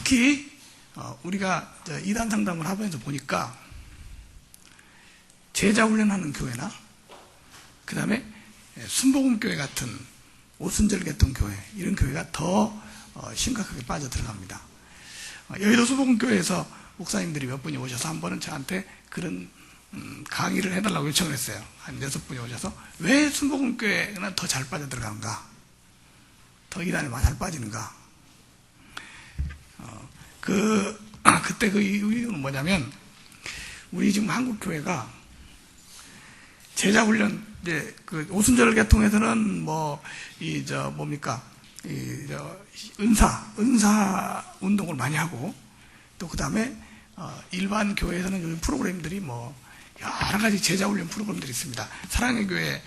특히 우리가 이단 상담을 하면서 보니까 제자 훈련하는 교회나 그 다음에 순복음교회 같은 오순절개통 교회, 이런 교회가 더 심각하게 빠져들어갑니다. 여의도 순복음교회에서 목사님들이 몇 분이 오셔서 한 번은 저한테 그런 강의를 해달라고 요청을 했어요. 한 6분이 오셔서 왜 순복음교회는 더 잘 빠져들어가는가, 더 이단에 잘 빠지는가. 그때 그 이유는 뭐냐면, 우리 지금 한국교회가 제자훈련, 이제 그 오순절 계통에서는 은사 운동을 많이 하고, 또 그 다음에 일반 교회에서는 요즘 프로그램들이 여러 가지 제자훈련 프로그램들이 있습니다. 사랑의 교회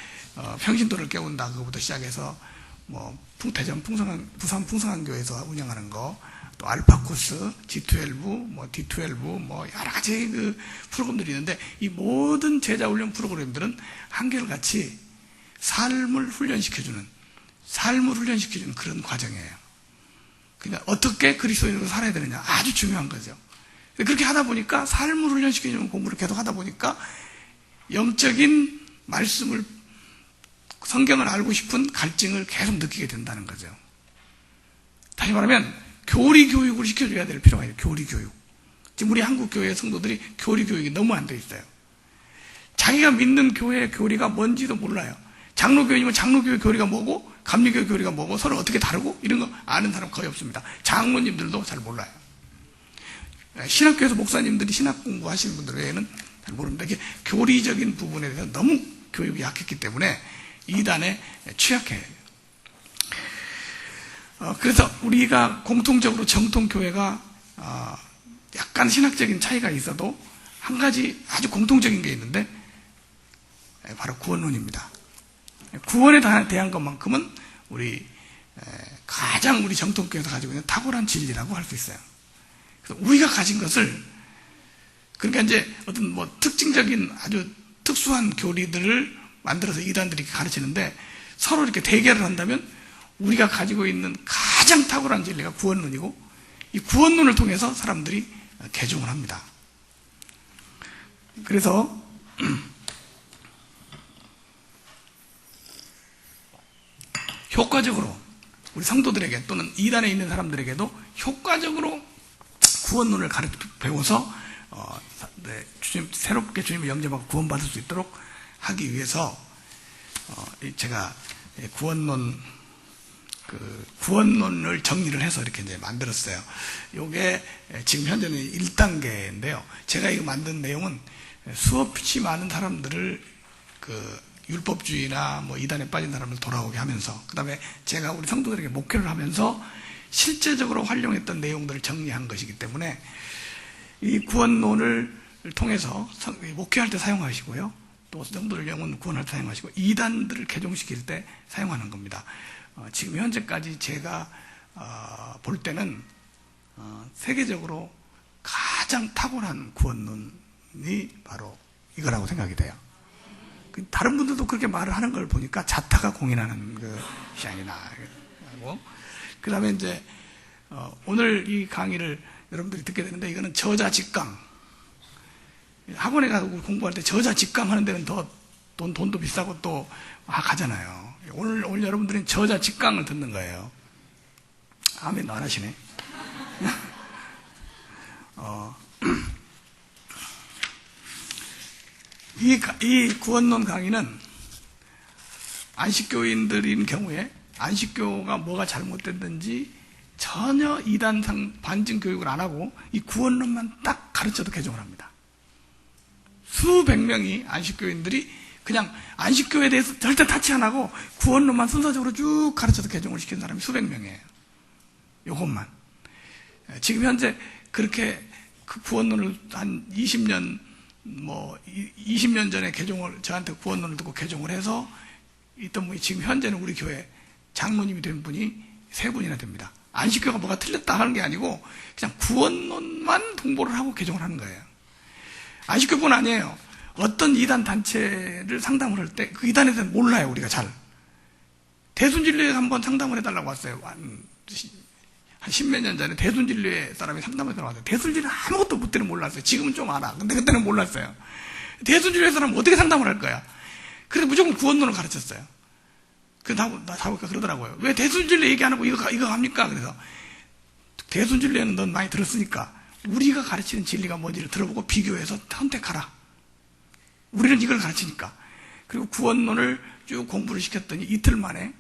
평신도를 깨운다, 그거부터 시작해서 대전 부산 풍성한교회에서 운영하는 거, 또 알파코스, G12, D12, 여러 가지 그 프로그램들이 있는데, 이 모든 제자훈련 프로그램들은 한결같이 삶을 훈련시켜주는 그런 과정이에요. 그러니까 어떻게 그리스도인으로 살아야 되느냐, 아주 중요한 거죠. 그렇게 하다 보니까, 삶을 훈련시켜주는 공부를 계속 하다 보니까 영적인 말씀을, 성경을 알고 싶은 갈증을 계속 느끼게 된다는 거죠. 다시 말하면 교리 교육을 시켜줘야 될 필요가 있어요. 교리 교육. 지금 우리 한국 교회 성도들이 교리 교육이 너무 안 돼 있어요. 자기가 믿는 교회의 교리가 뭔지도 몰라요. 장로교회이면 장로교회 교리가 뭐고, 감리교회 교리가 뭐고, 서로 어떻게 다르고, 이런 거 아는 사람 거의 없습니다. 장로님들도 잘 몰라요. 신학교에서 목사님들이 신학 공부하시는 분들 외에는 잘 모릅니다. 이게 교리적인 부분에 대해서 너무 교육이 약했기 때문에 이단에 취약해요. 그래서 우리가 공통적으로 정통교회가 약간 신학적인 차이가 있어도 한 가지 아주 공통적인 게 있는데, 바로 구원론입니다. 구원에 대한 것만큼은 가장 우리 정통교회에서 가지고 있는 탁월한 진리라고 할 수 있어요. 그래서 우리가 가진 것을, 그러니까 이제 어떤 특징적인 아주 특수한 교리들을 만들어서 이단들이 가르치는데, 서로 이렇게 대결을 한다면 우리가 가지고 있는 가장 탁월한 진리가 구원론이고, 이 구원론을 통해서 사람들이 개종을 합니다. 그래서 효과적으로 우리 성도들에게 또는 이단에 있는 사람들에게도 효과적으로 구원론을 배워서 새롭게 주님을 영접하고 구원받을 수 있도록 하기 위해서 제가 구원론을 정리를 해서 이렇게 이제 만들었어요. 요게 지금 현재는 1단계인데요. 제가 이거 만든 내용은 수없이 많은 사람들을 율법주의나 이단에 빠진 사람을 돌아오게 하면서, 그 다음에 제가 우리 성도들에게 목회를 하면서 실제적으로 활용했던 내용들을 정리한 것이기 때문에 이 구원론을 통해서 목회할 때 사용하시고요, 또 성도들 영혼 구원할 때 사용하시고, 이단들을 개종시킬 때 사용하는 겁니다. 지금 현재까지 제가 볼 때는 세계적으로 가장 탁월한 구원론이 바로 이거라고 생각이 돼요. 다른 분들도 그렇게 말을 하는 걸 보니까 자타가 공인하는 것이 아니나 하고, 그 다음에 이제 오늘 이 강의를 여러분들이 듣게 되는데, 이거는 저자직강, 학원에 가서 공부할 때 저자직강 하는 데는 더 돈도 비싸고 또 가잖아요. 오늘 여러분들은 저자직강을 듣는 거예요. 아멘도 안 하시네. 이 구원론 강의는 안식교인들인 경우에 안식교가 뭐가 잘못됐든지 전혀 이단상 반증 교육을 안 하고 이 구원론만 딱 가르쳐도 개종을 합니다. 수백 명이 안식교인들이 그냥 안식교에 대해서 절대 타치 안 하고 구원론만 순서적으로 쭉 가르쳐서 개종을 시킨 사람이 수백 명이에요. 요것만. 지금 현재 그렇게 그 구원론을 한 20년 전에 저한테 구원론을 듣고 개종을 해서 있던 분이 지금 현재는 우리 교회 장로님이 된 분이 3분이나 됩니다. 안식교가 뭐가 틀렸다 하는 게 아니고 그냥 구원론만 공부를 하고 개종을 하는 거예요. 안식교뿐 아니에요. 어떤 이단 단체를 상담을 할 때 그 이단에 대해서 몰라요, 우리가 잘. 대순진리에서 한번 상담을 해달라고 왔어요. 한 한 십몇 년 전에 대순진리회 사람이 상담에 들어왔어요. 대순진리 아무것도 그때는 몰랐어요. 지금은 좀 알아. 근데 그때는 몰랐어요. 대순진리회 사람은 어떻게 상담을 할 거야? 그래서 무조건 구원론을 가르쳤어요. 그래서 나보니까 그러더라고요. 왜 대순진리 얘기 안 하고 이거 합니까? 그래서 대순진리회는 넌 많이 들었으니까 우리가 가르치는 진리가 뭔지를 들어보고 비교해서 선택하라. 우리는 이걸 가르치니까. 그리고 구원론을 쭉 공부를 시켰더니 이틀 만에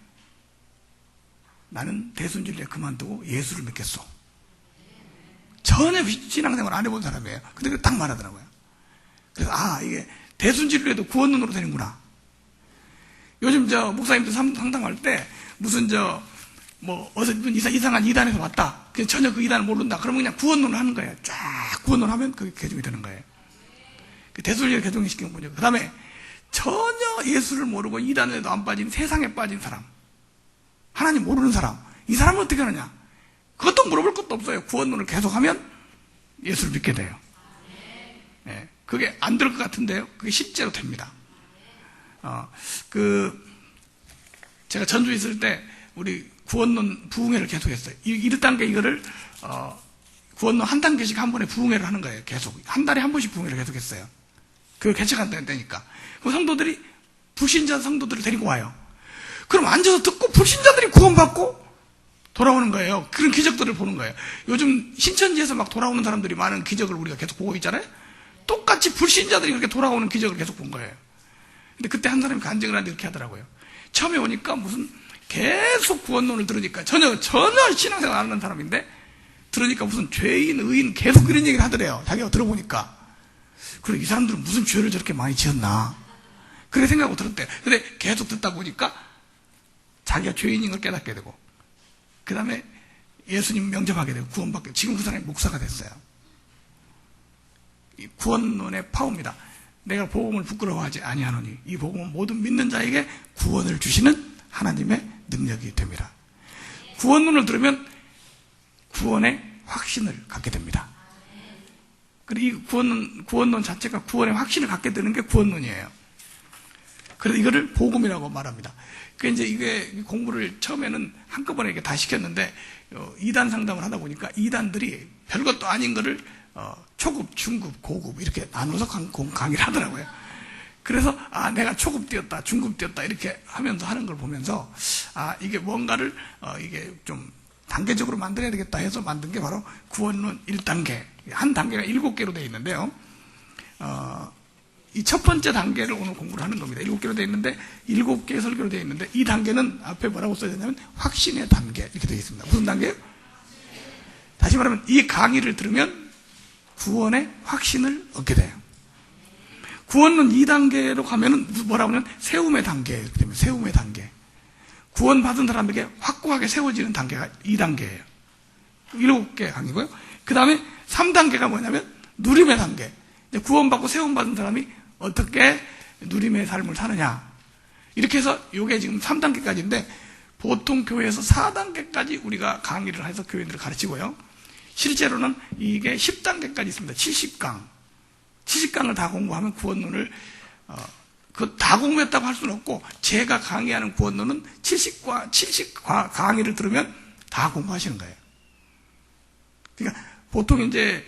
나는 대순진리회 그만두고 예수를 믿겠소. 전혀 신앙생활 안 해본 사람이에요. 근데 딱 말하더라고요. 그래서 이게 대순진리회도 구원론으로 되는구나. 요즘 목사님들 상담할 때 무슨 어서 이상한 이단에서 왔다. 전혀 그 이단을 모른다. 그러면 그냥 구원론을 하는 거예요. 쫙 구원론 하면 그게 개종이 되는 거예요. 대순진리회 개종이 시킨 거죠. 그 다음에 전혀 예수를 모르고 이단에도 안 빠진 세상에 빠진 사람, 하나님 모르는 사람, 이 사람은 어떻게 하느냐? 그것도 물어볼 것도 없어요. 구원론을 계속하면 예수를 믿게 돼요. 네, 그게 안 될 것 같은데요. 그게 실제로 됩니다. 제가 전주에 있을 때 우리 구원론 부흥회를 계속했어요. 1단계 이거를 구원론 한 단계씩 한 번에 부흥회를 하는 거예요. 계속 한 달에 한 번씩 부흥회를 계속했어요. 그걸 개척한다니까. 그럼 성도들이 불신자 성도들을 데리고 와요. 그럼 앉아서 듣고 불신자들이 구원받고 돌아오는 거예요. 그런 기적들을 보는 거예요. 요즘 신천지에서 막 돌아오는 사람들이 많은 기적을 우리가 계속 보고 있잖아요. 똑같이 불신자들이 그렇게 돌아오는 기적을 계속 본 거예요. 근데 그때 한 사람이 간증을 하는데 이렇게 하더라고요. 처음에 오니까 무슨 계속 구원론을 들으니까 전혀 신앙생활 안 하는 사람인데 들으니까 무슨 죄인, 의인 계속 이런 얘기를 하더래요. 자기가 들어보니까. 그래, 이 사람들은 무슨 죄를 저렇게 많이 지었나. 그렇게 생각하고 들었대요. 근데 계속 듣다 보니까 자기가 죄인인 걸 깨닫게 되고, 그 다음에 예수님 명접하게 되고, 구원받게 되고, 지금 그 사람이 목사가 됐어요. 이 구원론의 파워입니다. 내가 복음을 부끄러워하지 아니하노니 이 복음은 모든 믿는 자에게 구원을 주시는 하나님의 능력이 됩니다. 구원론을 들으면 구원의 확신을 갖게 됩니다. 그리고 이 구원론 자체가 구원의 확신을 갖게 되는 게 구원론이에요. 그래서 이거를 복음이라고 말합니다. 그 이제 이게 공부를 처음에는 한꺼번에 이렇게 다 시켰는데, 2단 상담을 하다 보니까 2단들이 별것도 아닌 거를 초급, 중급, 고급 이렇게 나눠서 강의를 하더라고요. 그래서 내가 초급 뛰었다, 중급 뛰었다 이렇게 하면서 하는 걸 보면서 이게 뭔가를 이게 좀 단계적으로 만들어야 되겠다 해서 만든 게 바로 구원론 1단계. 한 단계가 7개로 되어 있는데요. 이 첫 번째 단계를 오늘 공부를 하는 겁니다. 7개로 되어 있는데 7개의 설교로 되어 있는데 이 단계는 앞에 뭐라고 써져 있냐면 확신의 단계 이렇게 되어 있습니다. 무슨 단계예요? 다시 말하면 이 강의를 들으면 구원의 확신을 얻게 돼요. 구원론 2단계로 가면은 뭐라고 하면 세움의 단계 이렇게 됩니다. 세움의 단계. 구원받은 사람에게 확고하게 세워지는 단계가 2단계예요. 7개 강의고요. 그 다음에 3단계가 뭐냐면 누림의 단계. 구원받고 세움받은 사람이 어떻게 누림의 삶을 사느냐. 이렇게 해서 이게 지금 3단계까지인데 보통 교회에서 4단계까지 우리가 강의를 해서 교인들을 가르치고요. 실제로는 이게 10단계까지 있습니다. 70강. 70강을 다 공부하면 구원론을 다 공부했다고 할 수는 없고 제가 강의하는 구원론은 70 강의를 들으면 다 공부하시는 거예요. 그러니까 보통 이제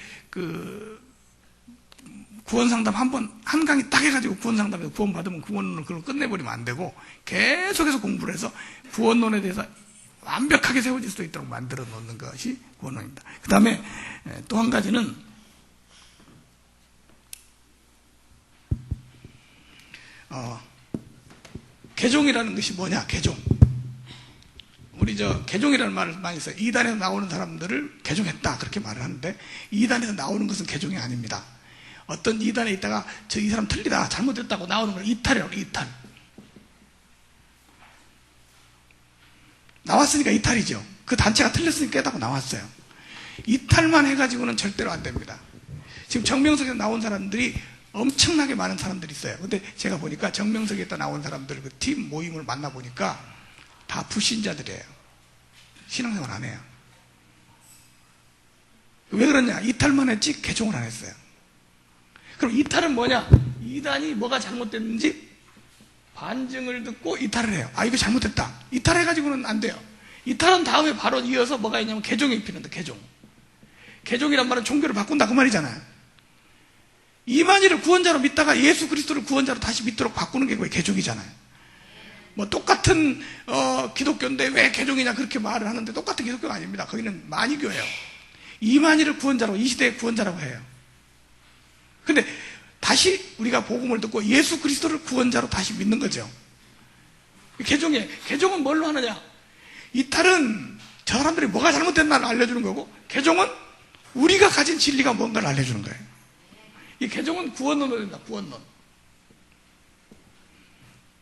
구원 상담 한 강의 딱 해가지고 구원 상담에서 구원 받으면 구원론을 그걸 끝내버리면 안 되고 계속해서 공부를 해서 구원론에 대해서 완벽하게 세워질 수 있도록 만들어 놓는 것이 구원론입니다. 그 다음에 또 한 가지는 개종이라는 것이 뭐냐? 개종. 우리 개종이라는 말을 많이 써요. 이단에서 나오는 사람들을 개종했다 그렇게 말을 하는데 이단에서 나오는 것은 개종이 아닙니다. 어떤 이단에 있다가 이 사람 틀리다 잘못됐다고 나오는 걸 이탈이라고 해요. 이탈. 나왔으니까 이탈이죠. 그 단체가 틀렸으니까 깨닫고 나왔어요. 이탈만 해가지고는 절대로 안 됩니다. 지금 정명석에서 나온 사람들이 엄청나게 많은 사람들이 있어요. 근데 제가 보니까 정명석에서 나온 사람들 그 팀 모임을 만나보니까 다 불신자들이에요. 신앙생활 안 해요. 왜 그러냐? 이탈만 했지 개종을 안 했어요. 그럼 이탈은 뭐냐? 이단이 뭐가 잘못됐는지 반증을 듣고 이탈을 해요. 이거 잘못됐다. 이탈해가지고는 안 돼요. 이탈한 다음에 바로 이어서 뭐가 있냐면 개종이 입히는데, 개종이란 말은 종교를 바꾼다 그 말이잖아요. 이만희를 구원자로 믿다가 예수 그리스도를 구원자로 다시 믿도록 바꾸는 게 거의 개종이잖아요. 뭐 똑같은 기독교인데 왜 개종이냐 그렇게 말을 하는데 똑같은 기독교가 아닙니다. 거기는 만이교예요. 이만희를 구원자로, 이 시대의 구원자라고 해요. 근데 다시 우리가 복음을 듣고 예수 그리스도를 구원자로 다시 믿는 거죠. 개종은 뭘로 하느냐? 이탈은 저 사람들이 뭐가 잘못됐나를 알려주는 거고, 개종은 우리가 가진 진리가 뭔가를 알려주는 거예요. 이 개종은 구원론으로 됩니다.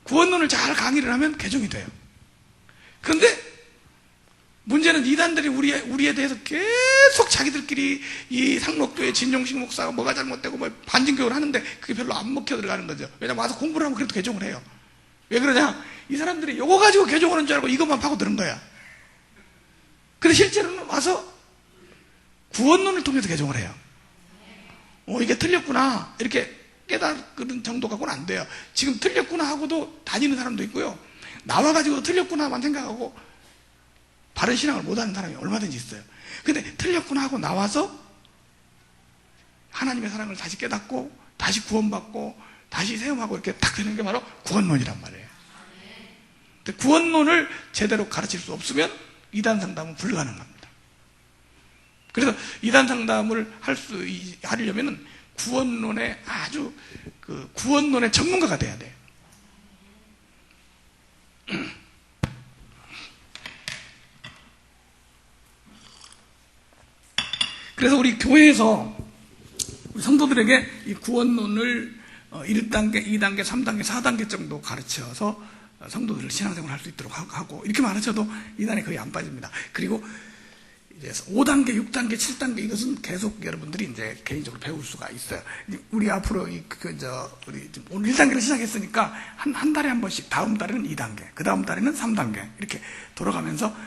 구원론을 잘 강의를 하면 개종이 돼요. 그런데 문제는 이단들이 우리에 대해서 계속 자기들끼리 이 상록교회 진용식 목사가 뭐가 잘못되고 뭐 반증교를 하는데 그게 별로 안 먹혀 들어가는 거죠. 왜냐면 와서 공부를 하면 그래도 개종을 해요. 왜 그러냐? 이 사람들이 이거 가지고 개종하는 줄 알고 이것만 파고드는 거야. 근데 실제로는 와서 구원론을 통해서 개종을 해요. 이게 틀렸구나 이렇게 깨닫는 정도 갖고는 안 돼요. 지금 틀렸구나 하고도 다니는 사람도 있고요, 나와가지고 틀렸구나만 생각하고 바른 신앙을 못하는 사람이 얼마든지 있어요. 근데 틀렸구나 하고 나와서 하나님의 사랑을 다시 깨닫고 다시 구원받고 다시 세움하고 이렇게 딱 되는 게 바로 구원론이란 말이에요. 근데 구원론을 제대로 가르칠 수 없으면 이단 상담은 불가능합니다. 그래서 이단 상담을 하려면은 구원론의 아주 구원론의 전문가가 돼야 돼요. 그래서 우리 교회에서 우리 성도들에게 이 구원론을 1단계, 2단계, 3단계, 4단계 정도 가르쳐서 성도들을 신앙생활을 할 수 있도록 하고, 이렇게 가르쳐도 이단에 거의 안 빠집니다. 그리고 이제 5단계, 6단계, 7단계 이것은 계속 여러분들이 이제 개인적으로 배울 수가 있어요. 우리 앞으로 우리 오늘 1단계를 시작했으니까 한 달에 한 번씩, 다음 달에는 2단계, 그 다음 달에는 3단계 이렇게 돌아가면서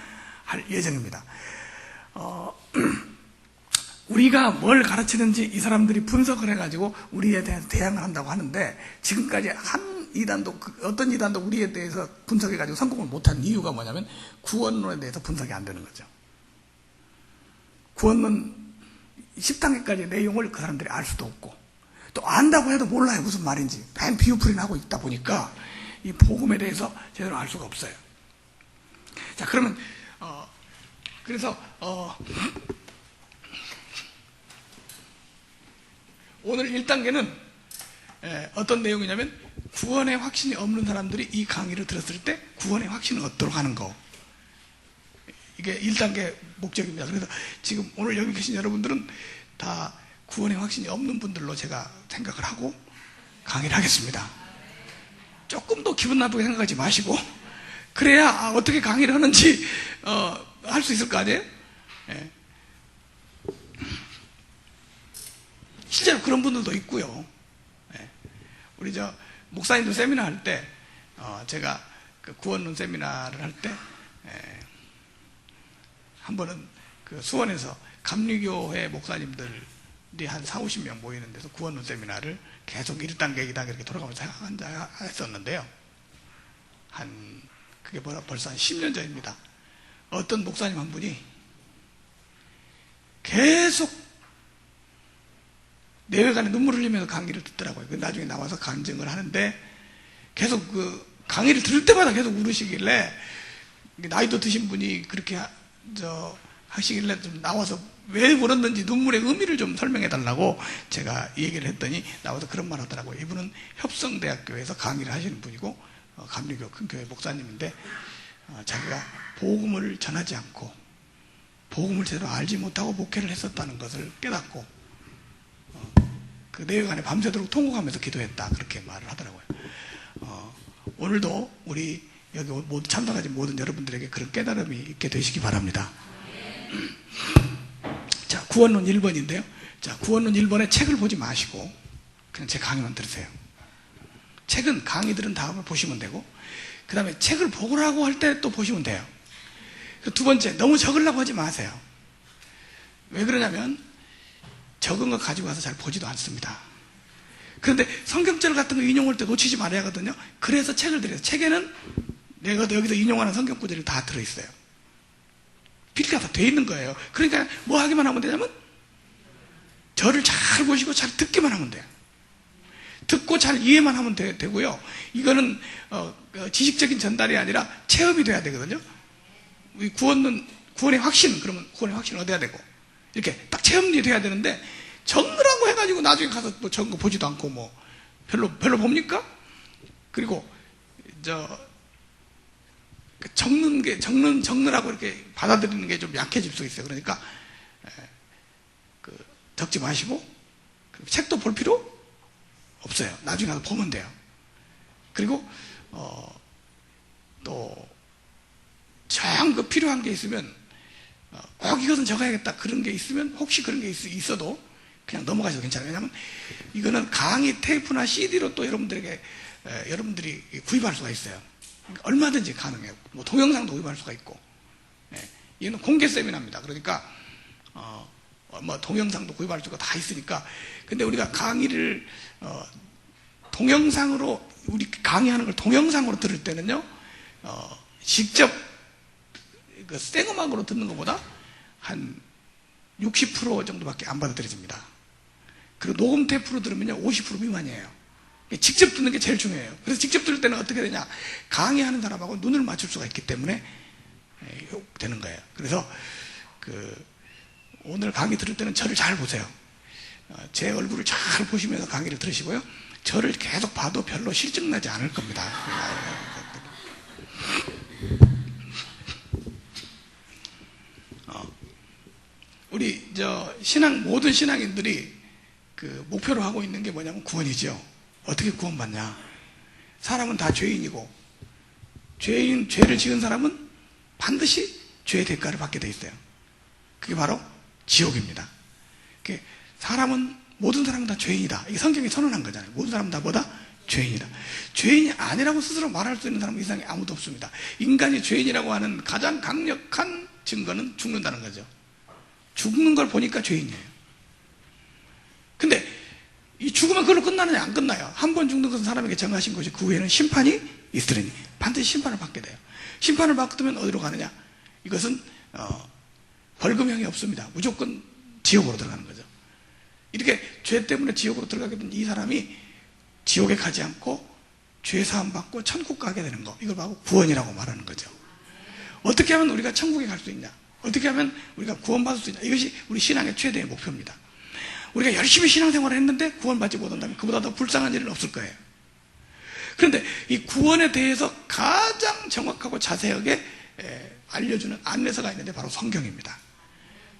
할 예정입니다. 우리가 뭘 가르치는지 이 사람들이 분석을 해가지고 우리에 대해서 대항을 한다고 하는데, 지금까지 어떤 이단도 우리에 대해서 분석해가지고 성공을 못한 이유가 뭐냐면 구원론에 대해서 분석이 안 되는 거죠. 구원론 10단계까지 내용을 그 사람들이 알 수도 없고, 또 안다고 해도 몰라요 무슨 말인지. 맨 비유풀이나 하고 있다 보니까 이 복음에 대해서 제대로 알 수가 없어요. 자, 그러면 오늘 1단계는 어떤 내용이냐면, 구원의 확신이 없는 사람들이 이 강의를 들었을 때 구원의 확신을 얻도록 하는 거, 이게 1단계 목적입니다. 그래서 지금 오늘 여기 계신 여러분들은 다 구원의 확신이 없는 분들로 제가 생각을 하고 강의를 하겠습니다. 조금 더 기분 나쁘게 생각하지 마시고, 그래야 어떻게 강의를 하는지 할 수 있을 거 아니에요? 예. 실제로 그런 분들도 있고요. 예. 우리 목사님들 세미나 할 때, 제가 그 구원론 세미나를 할 때, 한 번은 그 수원에서 감리교회 목사님들이 한 40-50명 모이는 데서 구원론 세미나를 계속 1단계, 2단계 이렇게 돌아가면서 했었는데요. 그게 벌써 한 10년 전입니다. 어떤 목사님 한 분이 계속 내외간에 눈물을 흘리면서 강의를 듣더라고요. 나중에 나와서 간증을 하는데, 계속 강의를 들을 때마다 계속 울으시길래, 나이도 드신 분이 그렇게 하시길래 좀 나와서 왜 울었는지 눈물의 의미를 좀 설명해 달라고 제가 얘기를 했더니 나와서 그런 말 하더라고요. 이분은 협성대학교에서 강의를 하시는 분이고, 감리교 큰 교회 목사님인데, 자기가 복음을 전하지 않고 복음을 제대로 알지 못하고 목회를 했었다는 것을 깨닫고 그 내외간에 밤새도록 통곡하면서 기도했다, 그렇게 말을 하더라고요. 오늘도 우리 여기 모두 참석하신 모든 여러분들에게 그런 깨달음이 있게 되시기 바랍니다. 자, 구원론 1번인데요. 자, 구원론 1번에 책을 보지 마시고 그냥 제 강의만 들으세요. 책은 강의들은 다음을 보시면 되고, 그 다음에 책을 보라고 할 때 또 보시면 돼요. 두 번째, 너무 적으려고 하지 마세요. 왜 그러냐면 적은 거 가지고 와서 잘 보지도 않습니다. 그런데 성경절 같은 거 인용할 때 놓치지 말아야 하거든요. 그래서 책을 드려요. 책에는 내가 여기서 인용하는 성경 구절이 다 들어있어요. 필기가 다 돼 있는 거예요. 그러니까 뭐 하기만 하면 되냐면 저를 잘 보시고 잘 듣기만 하면 돼요. 듣고 잘 이해만 하면 되고요. 이거는 지식적인 전달이 아니라 체험이 돼야 되거든요. 구원의 확신, 그러면 구원의 확신을 얻어야 되고 이렇게 딱 체험이 돼야 되는데 적으라고 해가지고 나중에 가서 뭐 적은 거 보지도 않고 뭐 별로 봅니까? 그리고 적느라고 이렇게 받아들이는 게 좀 약해질 수 있어요. 그러니까 적지 마시고 책도 볼 필요 없어요. 나중에 가서 보면 돼요. 그리고 또 정 필요한 게 있으면 꼭 이것은 적어야겠다 그런 게 있으면 혹시 그런 게 있어도 그냥 넘어가셔도 괜찮아요. 왜냐하면 이거는 강의 테이프나 CD로 또 여러분들이 구입할 수가 있어요. 그러니까 얼마든지 가능해요. 뭐 동영상도 구입할 수가 있고. 이거는 공개 세미나입니다. 그러니까 뭐 동영상도 구입할 수가 다 있으니까. 근데 우리가 강의를 동영상으로 우리 강의하는 걸 동영상으로 들을 때는요, 직접 그 생음악으로 듣는 것보다 한 60% 정도밖에 안 받아들여집니다. 그리고 녹음 테이프로 들으면요 50% 미만이에요. 직접 듣는 게 제일 중요해요. 그래서 직접 들을 때는 어떻게 되냐, 강의하는 사람하고 눈을 맞출 수가 있기 때문에 되는 거예요. 그래서 오늘 강의 들을 때는 저를 잘 보세요. 제 얼굴을 잘 보시면서 강의를 들으시고요. 저를 계속 봐도 별로 실증나지 않을 겁니다. 우리 모든 신앙인들이 목표로 하고 있는 게 뭐냐면 구원이죠. 어떻게 구원받냐? 사람은 다 죄인이고 죄를 지은 사람은 반드시 죄의 대가를 받게 돼 있어요. 그게 바로 지옥입니다. 모든 사람은 다 죄인이다. 이게 성경이 선언한 거잖아요. 모든 사람은 다 뭐다? 죄인이다. 죄인이 아니라고 스스로 말할 수 있는 사람은 이 세상에 아무도 없습니다. 인간이 죄인이라고 하는 가장 강력한 증거는 죽는다는 거죠. 죽는 걸 보니까 죄인이에요. 근데 이 죽으면 그걸로 끝나느냐? 안 끝나요. 한 번 죽는 것은 사람에게 정하신 것이 그 후에는 심판이 있으리니 반드시 심판을 받게 돼요. 심판을 받으면 어디로 가느냐? 이것은 벌금형이 없습니다. 무조건 지옥으로 들어가는 거죠. 이렇게 죄 때문에 지옥으로 들어가게 된 이 사람이 지옥에 가지 않고 죄 사함 받고 천국 가게 되는 거, 이걸 바로 구원이라고 말하는 거죠. 어떻게 하면 우리가 천국에 갈 수 있냐? 어떻게 하면 우리가 구원받을 수 있냐? 이것이 우리 신앙의 최대의 목표입니다. 우리가 열심히 신앙생활을 했는데 구원받지 못한다면 그보다 더 불쌍한 일은 없을 거예요. 그런데 이 구원에 대해서 가장 정확하고 자세하게 알려주는 안내서가 있는데 바로 성경입니다.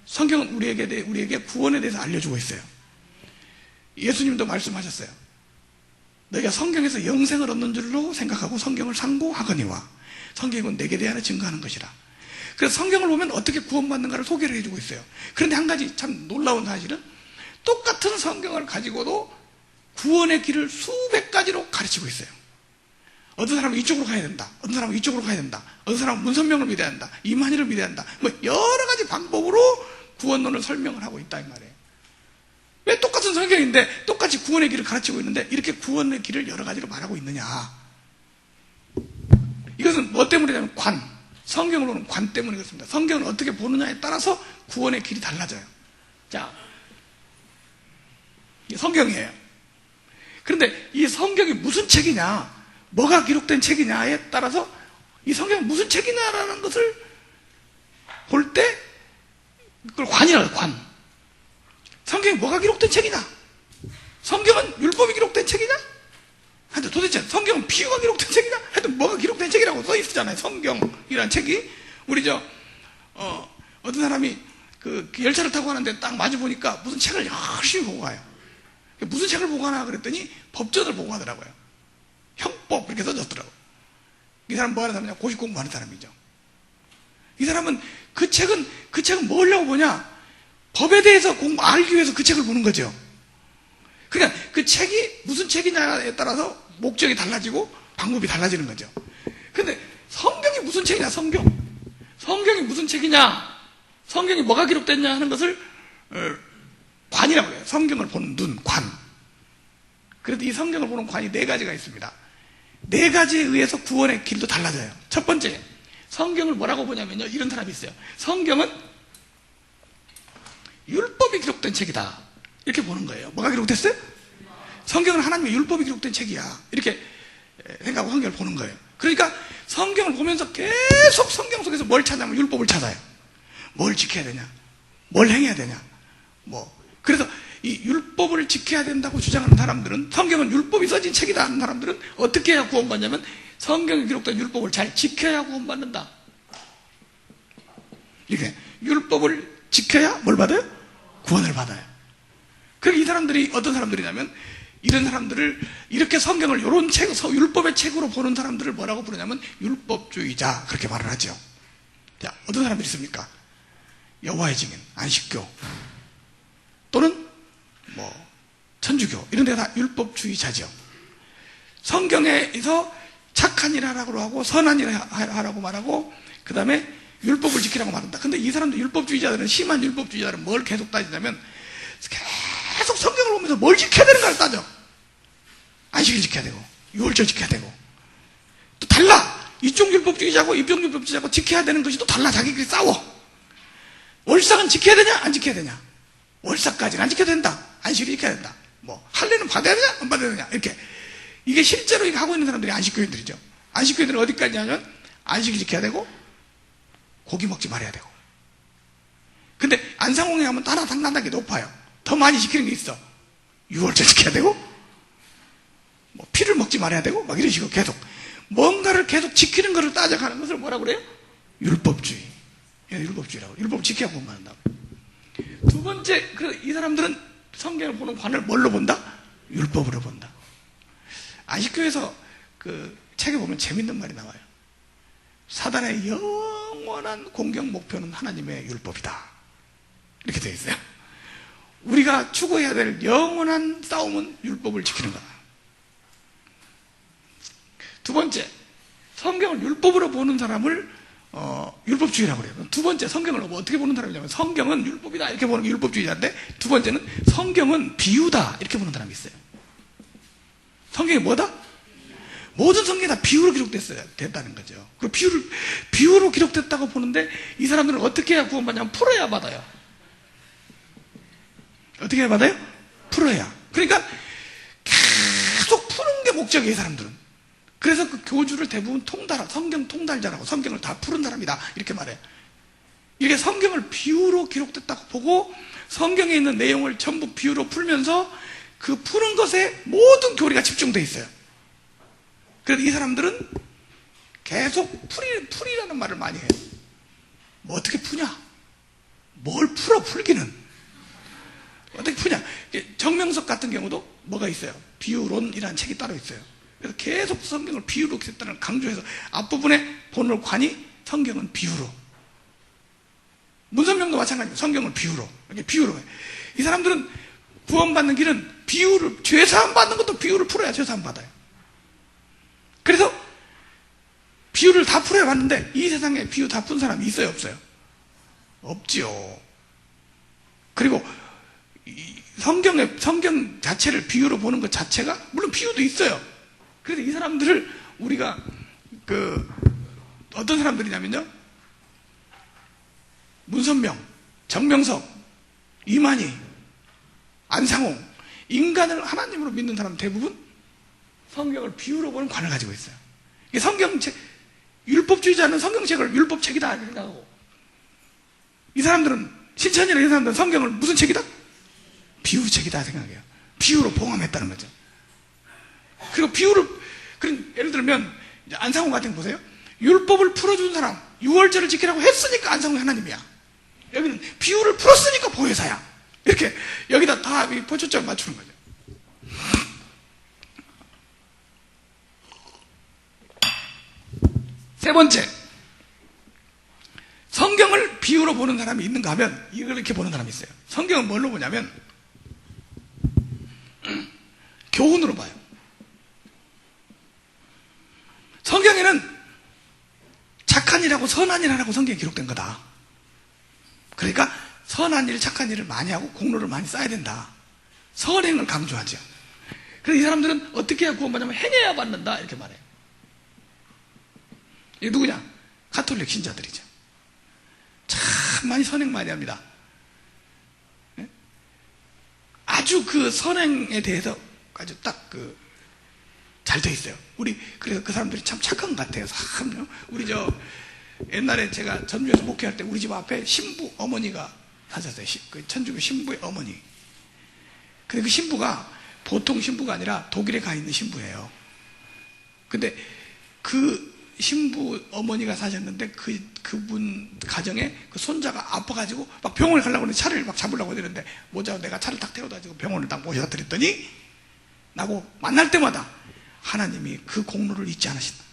성경은 우리에게 구원에 대해서 알려주고 있어요. 예수님도 말씀하셨어요. 너희가 성경에서 영생을 얻는 줄로 생각하고 성경을 상고하거니와 성경은 내게 대하여 증거하는 것이라. 그래서 성경을 보면 어떻게 구원받는가를 소개를 해주고 있어요. 그런데 한 가지 참 놀라운 사실은 똑같은 성경을 가지고도 구원의 길을 수백 가지로 가르치고 있어요. 어떤 사람은 이쪽으로 가야 된다. 어떤 사람은 이쪽으로 가야 된다. 어떤 사람은 문선명을 믿어야 한다. 이만희를 믿어야 한다. 뭐 여러 가지 방법으로 구원론을 설명을 하고 있다 이 말이에요. 왜 똑같은 성경인데 똑같이 구원의 길을 가르치고 있는데 이렇게 구원의 길을 여러 가지로 말하고 있느냐? 이것은 뭐 때문이냐면 성경으로는 관 때문에 그렇습니다. 성경을 어떻게 보느냐에 따라서 구원의 길이 달라져요. 자, 이게 성경이에요. 그런데 이 성경이 무슨 책이냐, 뭐가 기록된 책이냐에 따라서 이 성경이 무슨 책이냐라는 것을 볼 때 그걸 관이라고 해요. 관. 성경이 뭐가 기록된 책이냐? 성경은 율법이 기록된 책이냐? 하여튼 도대체 성경은 비유가 기록된 책이냐? 하여튼 뭐가 기록된 책이라고 써 있잖아요. 성경이라는 책이. 우리 어떤 사람이 열차를 타고 가는데 딱 마주 보니까 무슨 책을 열심히 보고 가요. 무슨 책을 보고 가나 그랬더니 법전을 보고 가더라고요. 형법 이렇게 써졌더라고요. 이 사람 뭐 하는 사람이냐? 고시 공부하는 사람이죠. 이 사람은 그 책은 뭐 하려고 보냐? 법에 대해서 알기 위해서 그 책을 보는 거죠. 그러니까 그 책이 무슨 책이냐에 따라서 목적이 달라지고 방법이 달라지는 거죠. 근데 성경이 무슨 책이냐? 성경이 무슨 책이냐? 성경이 뭐가 기록됐냐 하는 것을 관이라고 해요. 성경을 보는 눈, 관. 그래도 이 성경을 보는 관이 4가지가 있습니다. 4가지에 의해서 구원의 길도 달라져요. 첫 번째, 성경을 뭐라고 보냐면요, 이런 사람이 있어요. 성경은 율법이 기록된 책이다, 이렇게 보는 거예요. 뭐가 기록됐어요? 성경은 하나님의 율법이 기록된 책이야, 이렇게 생각하고 성경을 보는 거예요. 그러니까 성경을 보면서 계속 성경 속에서 뭘 찾냐면 율법을 찾아요. 뭘 지켜야 되냐, 뭘 행해야 되냐, 그래서 이 율법을 지켜야 된다고 주장하는 사람들은, 성경은 율법이 써진 책이다 하는 사람들은 어떻게 해야 구원받냐면 성경에 기록된 율법을 잘 지켜야 구원받는다, 이렇게. 율법을 지켜야 뭘 받아요? 구원을 받아요. 그러니까 이 사람들이 어떤 사람들이냐면, 이런 사람들을, 이렇게 성경을 이런 책, 율법의 책으로 보는 사람들을 뭐라고 부르냐면 율법주의자, 그렇게 말을 하죠. 자, 어떤 사람들이 있습니까? 여호와의 증인, 안식교, 또는 천주교, 이런 데 다 율법주의자죠. 성경에서 착한 일 하라고 하고 선한 일 하라고 말하고, 그 다음에 율법을 지키라고 말한다. 근데 이 사람들, 율법주의자들은, 심한 율법주의자들은 뭘 계속 따지냐면 계속 성경을 보면서 뭘 지켜야 되는가를 따져. 안식일 지켜야 되고, 유월절 지켜야 되고. 또 달라. 이쪽 율법주의자고 이쪽 율법주의자고 지켜야 되는 것이 또 달라. 자기끼리 싸워. 월삭은 지켜야 되냐 안 지켜야 되냐. 월삭까지는 안 지켜야 된다. 안식일 지켜야 된다. 할례는 받아야 되냐 안 받아야 되냐, 이렇게. 이게 실제로 이거 하고 있는 사람들이 안식교인들이죠. 안식교인들은 어디까지 하냐면 안식일 지켜야 되고 고기 먹지 말아야 되고. 근데 안상홍에 가면 하나 상당하게 높아요. 더 많이 지키는 게 있어. 유월절 지켜야 되고, 피를 먹지 말아야 되고, 이런 식으로 계속 뭔가를 계속 지키는 것을 따져가는 것을 뭐라고 그래요? 율법주의. 율법주의라고. 율법을 지켜야 구원받는다고. 두 번째, 이 사람들은 성경을 보는 관을 뭘로 본다? 율법으로 본다. 안식교에서 책에 보면 재밌는 말이 나와요. 사단의 영원한 공격 목표는 하나님의 율법이다, 이렇게 되어 있어요. 우리가 추구해야 될 영원한 싸움은 율법을 지키는 거다. 두 번째, 성경을 율법으로 보는 사람을 율법주의라고 그래요. 두 번째, 성경을 어떻게 보는 사람이냐면, 성경은 율법이다 이렇게 보는 게 율법주의자인데, 두 번째는 성경은 비유다 이렇게 보는 사람이 있어요. 성경이 뭐다? 모든 성경이 다 비유로 됐다는 거죠. 그 비유로 기록됐다고 보는데, 이 사람들은 어떻게 해야 구원받냐면 풀어야 받아요. 어떻게 해야 받아요? 풀어야. 그러니까 계속 푸는 게 목적이에요, 이 사람들은. 그래서 그 교주를 대부분 성경 통달자라고, 성경을 다 푸른 사람이다 이렇게 말해요. 이게 성경을 비유로 기록됐다고 보고 성경에 있는 내용을 전부 비유로 풀면서 그 푸는 것에 모든 교리가 집중되어 있어요. 그래서 이 사람들은 계속 풀이라는 말을 많이 해요. 어떻게 푸냐? 뭘 풀어, 풀기는. 어떻게 푸냐? 정명석 같은 경우도 뭐가 있어요? 비유론이라는 책이 따로 있어요. 그래서 계속 성경을 비유로 기록했다는 강조해서 앞부분에 본을 관이 성경은 비유로. 문선명도 마찬가지예요. 성경을 비유로. 이렇게 비유로 해. 이 사람들은 구원받는 길은 비유를, 죄사함 받는 것도 비유를 풀어야 죄사함 받아요. 그래서 비유를 다 풀어야 받는데, 이 세상에 비유 다 푼 사람이 있어요, 없어요? 없지요. 그리고 성경 자체를 비유로 보는 것 자체가, 물론 비유도 있어요. 그래서 이 사람들을 우리가 어떤 사람들이냐면요, 문선명, 정명석, 이만희, 안상홍, 인간을 하나님으로 믿는 사람 대부분 성경을 비유로 보는 관을 가지고 있어요. 성경책, 율법주의자는 성경책을 율법책이다 생각하고, 이 사람들은, 신천이나 이 사람들은 성경을 무슨 책이다? 비유책이다 생각해요. 비유로 봉함했다는 거죠. 그리고 예를 들면 안상홍 같은 거 보세요. 율법을 풀어준 사람, 유월절을 지키라고 했으니까 안상홍이 하나님이야. 여기는 비유를 풀었으니까 보혜사야. 이렇게 여기다 다 포초점 맞추는 거죠. 세 번째, 성경을 비유로 보는 사람이 있는가 하면 이걸 이렇게 보는 사람이 있어요. 성경은 뭘로 보냐면 교훈으로 봐요. 성경에는 착한 일하고 선한 일 하라고 성경에 기록된 거다. 그러니까 선한 일, 착한 일을 많이 하고 공로를 많이 쌓아야 된다. 선행을 강조하죠. 그래서 이 사람들은 어떻게 해야 구원받냐면 행해야 받는다 이렇게 말해요. 이게 누구냐? 가톨릭 신자들이죠. 참 많이 선행 많이 합니다. 아주 그 선행에 대해서 아주 딱 잘 돼 있어요. 그래서 그 사람들이 참 착한 것 같아요. 참요. 우리 옛날에 제가 전주에서 목회할 때 우리 집 앞에 신부 어머니가 사셨어요. 그 천주교 신부의 어머니. 근데 그 신부가 보통 신부가 아니라 독일에 가 있는 신부예요. 근데 그 신부 어머니가 사셨는데 그분 가정에 그 손자가 아파가지고 막 병원에 가려고 하는데 차를 막 잡으려고 하는데 모자 내가 차를 딱 태워다 가지고 병원을 딱 모셔다 드렸더니 나고 만날 때마다 하나님이 그 공로를 잊지 않으신다.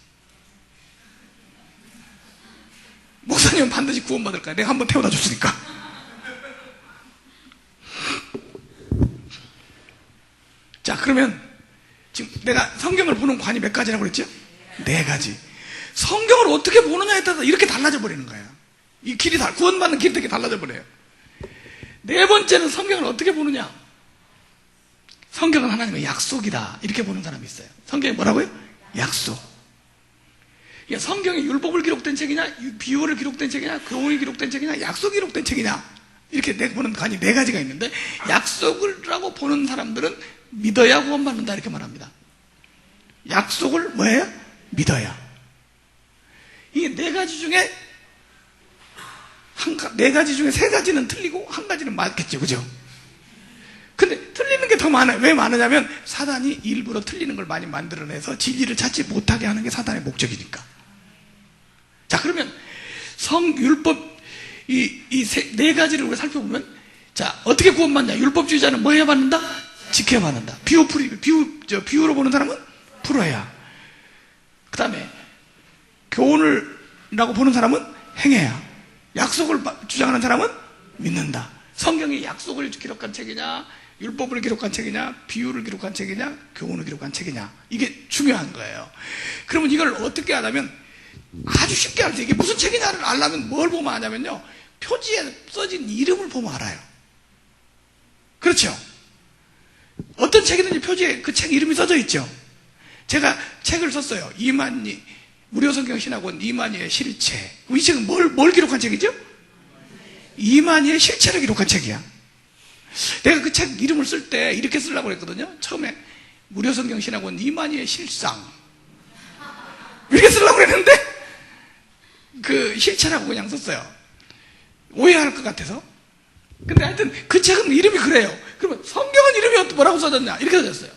목사님은 반드시 구원받을 거야. 내가 한번 태워다 줬으니까. 자, 그러면 지금 내가 성경을 보는 관이 몇 가지라고 그랬죠? 4가지. 성경을 어떻게 보느냐에 따라서 이렇게 달라져 버리는 거예요. 이 길이 구원받는 길이 되게 달라져 버려요. 4번째는 성경을 어떻게 보느냐? 성경은 하나님의 약속이다. 이렇게 보는 사람이 있어요. 성경이 뭐라고요? 약속. 성경이 율법을 기록된 책이냐, 비유를 기록된 책이냐, 교훈이 기록된 책이냐, 약속이 기록된 책이냐, 이렇게 보는 관이 4가지가 있는데, 약속이라고 보는 사람들은 믿어야 구원받는다 이렇게 말합니다. 약속을 뭐예요? 믿어야. 이게 4가지 중에 4가지 중에 3가지는 틀리고 1가지는 맞겠죠, 그죠? 근데 틀리는 게 더 많아요. 왜 많으냐면 사단이 일부러 틀리는 걸 많이 만들어내서 진리를 찾지 못하게 하는 게 사단의 목적이니까. 자, 그러면 율법 이 4가지를 우리가 살펴보면, 자, 어떻게 구원받냐? 율법주의자는 뭐 해야 받는다? 지켜야 받는다. 비유로 보는 사람은 풀어야. 그 다음에 교훈을라고 보는 사람은 행해야. 약속을 주장하는 사람은 믿는다. 성경이 약속을 기록한 책이냐, 율법을 기록한 책이냐, 비유를 기록한 책이냐, 교훈을 기록한 책이냐, 이게 중요한 거예요. 그러면 이걸 어떻게 하냐면 아주 쉽게 알죠. 이게 무슨 책이냐를 알려면 뭘 보면 아냐면요, 표지에 써진 이름을 보면 알아요. 그렇죠? 어떤 책이든지 표지에 그 책 이름이 써져 있죠. 제가 책을 썼어요. 이만희 무료성경신학원 이만희의 실체. 이 책은 뭘 기록한 책이죠? 이만희의 실체를 기록한 책이야. 내가 그 책 이름을 쓸 때 이렇게 쓰려고 했거든요. 처음에 무료성경신학원 이만희의 실상 이렇게 쓰려고 했는데 그 실체라고 그냥 썼어요. 오해할 것 같아서. 근데 하여튼 그 책은 이름이 그래요. 그러면 성경은 이름이 뭐라고 써졌냐? 이렇게 써졌어요.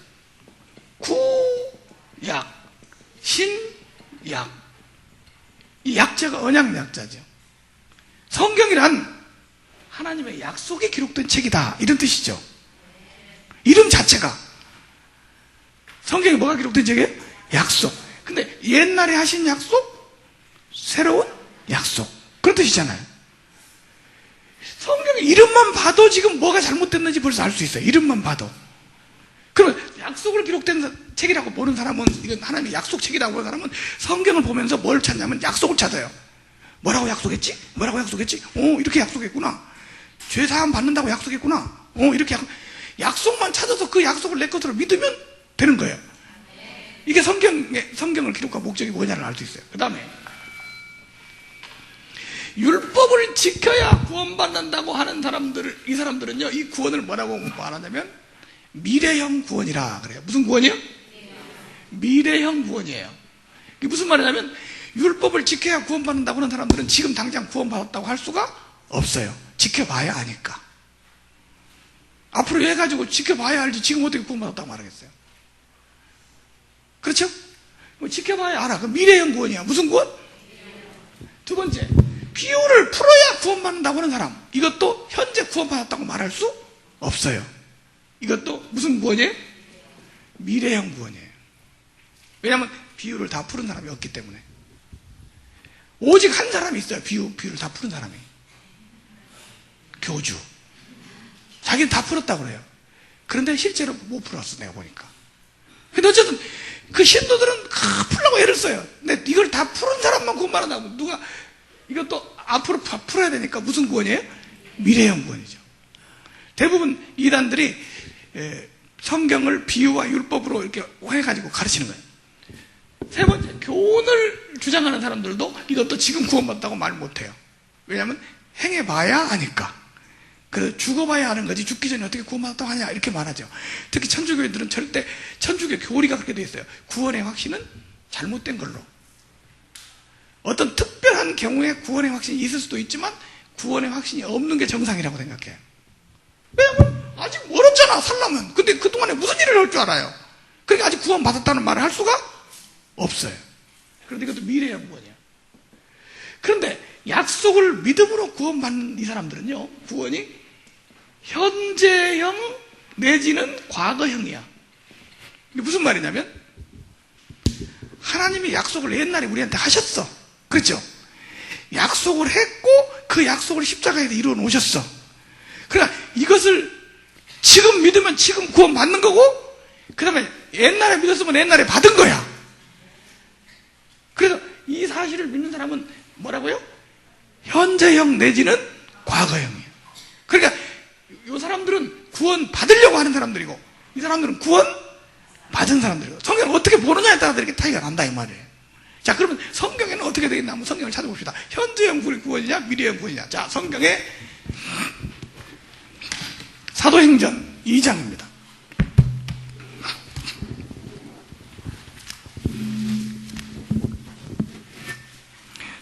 구약, 신약. 이 약자가 언약 약자죠. 성경이란 하나님의 약속이 기록된 책이다, 이런 뜻이죠. 이름 자체가. 성경에 뭐가 기록된 책이에요? 약속. 근데 옛날에 하신 약속, 새로운 약속, 그런 뜻이잖아요. 성경의 이름만 봐도 지금 뭐가 잘못됐는지 벌써 알 수 있어요. 이름만 봐도. 그러면 약속을 기록된 책이라고 보는 사람은, 이건 하나님의 약속 책이라고 보는 사람은 성경을 보면서 뭘 찾냐면 약속을 찾아요. 뭐라고 약속했지? 뭐라고 약속했지? 이렇게 약속했구나. 죄사함 받는다고 약속했구나. 이렇게 약속만 찾아서 그 약속을 내 것으로 믿으면 되는 거예요. 이게 성경을 기록한 목적이 뭐냐를 알 수 있어요. 그 다음에 율법을 지켜야 구원받는다고 하는 이 사람들은요, 이 구원을 뭐라고 말하냐면 미래형 구원이라 그래요. 무슨 구원이요? 미래형 구원이에요. 이게 무슨 말이냐면 율법을 지켜야 구원받는다고 하는 사람들은 지금 당장 구원받았다고 할 수가 없어요. 지켜봐야 아니까. 앞으로 해가지고 지켜봐야 알지 지금 어떻게 구원받았다고 말하겠어요? 그렇죠? 지켜봐야 알아. 그 미래형 구원이야. 무슨 구원? 2번째, 비유를 풀어야 구원받는다고 하는 사람, 이것도 현재 구원받았다고 말할 수 없어요. 이것도 무슨 구원이에요? 미래형 구원이에요. 왜냐하면 비유를 다 푸는 사람이 없기 때문에. 오직 한 사람이 있어요. 비유를 다 푸는 사람이. 교주. 자기는 다 풀었다고 그래요. 그런데 실제로 못 풀었어, 내가 보니까. 근데 어쨌든 그 신도들은 풀려고 애를 써요. 근데 이걸 다 푸는 사람만 구원받는다고. 누가 이것도 앞으로 풀어야 되니까 무슨 구원이에요? 미래형 구원이죠. 대부분 이단들이 성경을 비유와 율법으로 이렇게 해가지고 가르치는 거예요. 3번째, 교훈을 주장하는 사람들도 이것도 지금 구원받았다고 말 못해요. 왜냐하면 행해봐야 하니까. 그 죽어봐야 하는 거지 죽기 전에 어떻게 구원받았다고 하냐 이렇게 말하죠. 특히 천주교회들은 절대 천주교 교리가 그렇게 돼 있어요. 구원의 확신은 잘못된 걸로. 어떤 특별한 경우에 구원의 확신이 있을 수도 있지만 구원의 확신이 없는 게 정상이라고 생각해요. 왜냐면 아직 멀었잖아 살려면. 근데 그동안에 무슨 일을 할 줄 알아요. 그러니까 아직 구원받았다는 말을 할 수가 없어요. 그런데 이것도 미래의 구원이야. 그런데 약속을 믿음으로 구원받는 이 사람들은요, 구원이 현재형 내지는 과거형이야. 이게 무슨 말이냐면 하나님이 약속을 옛날에 우리한테 하셨어. 그렇죠? 약속을 했고 그 약속을 십자가에서 이루어 놓으셨어. 그러니까 이것을 지금 믿으면 지금 구원받는 거고, 그 다음에 옛날에 믿었으면 옛날에 받은 거야. 그래서 이 사실을 믿는 사람은 뭐라고요? 현재형 내지는 과거형이에요. 그러니까 이 사람들은 구원 받으려고 하는 사람들이고 이 사람들은 구원 받은 사람들이고, 성경을 어떻게 보느냐에 따라 이렇게 차이가 난다 이 말이에요. 자, 그러면 성경에는 어떻게 되겠나 한번 성경을 찾아봅시다. 현재형 구원이냐 미래형 구원이냐. 자, 성경에 사도행전 2장입니다.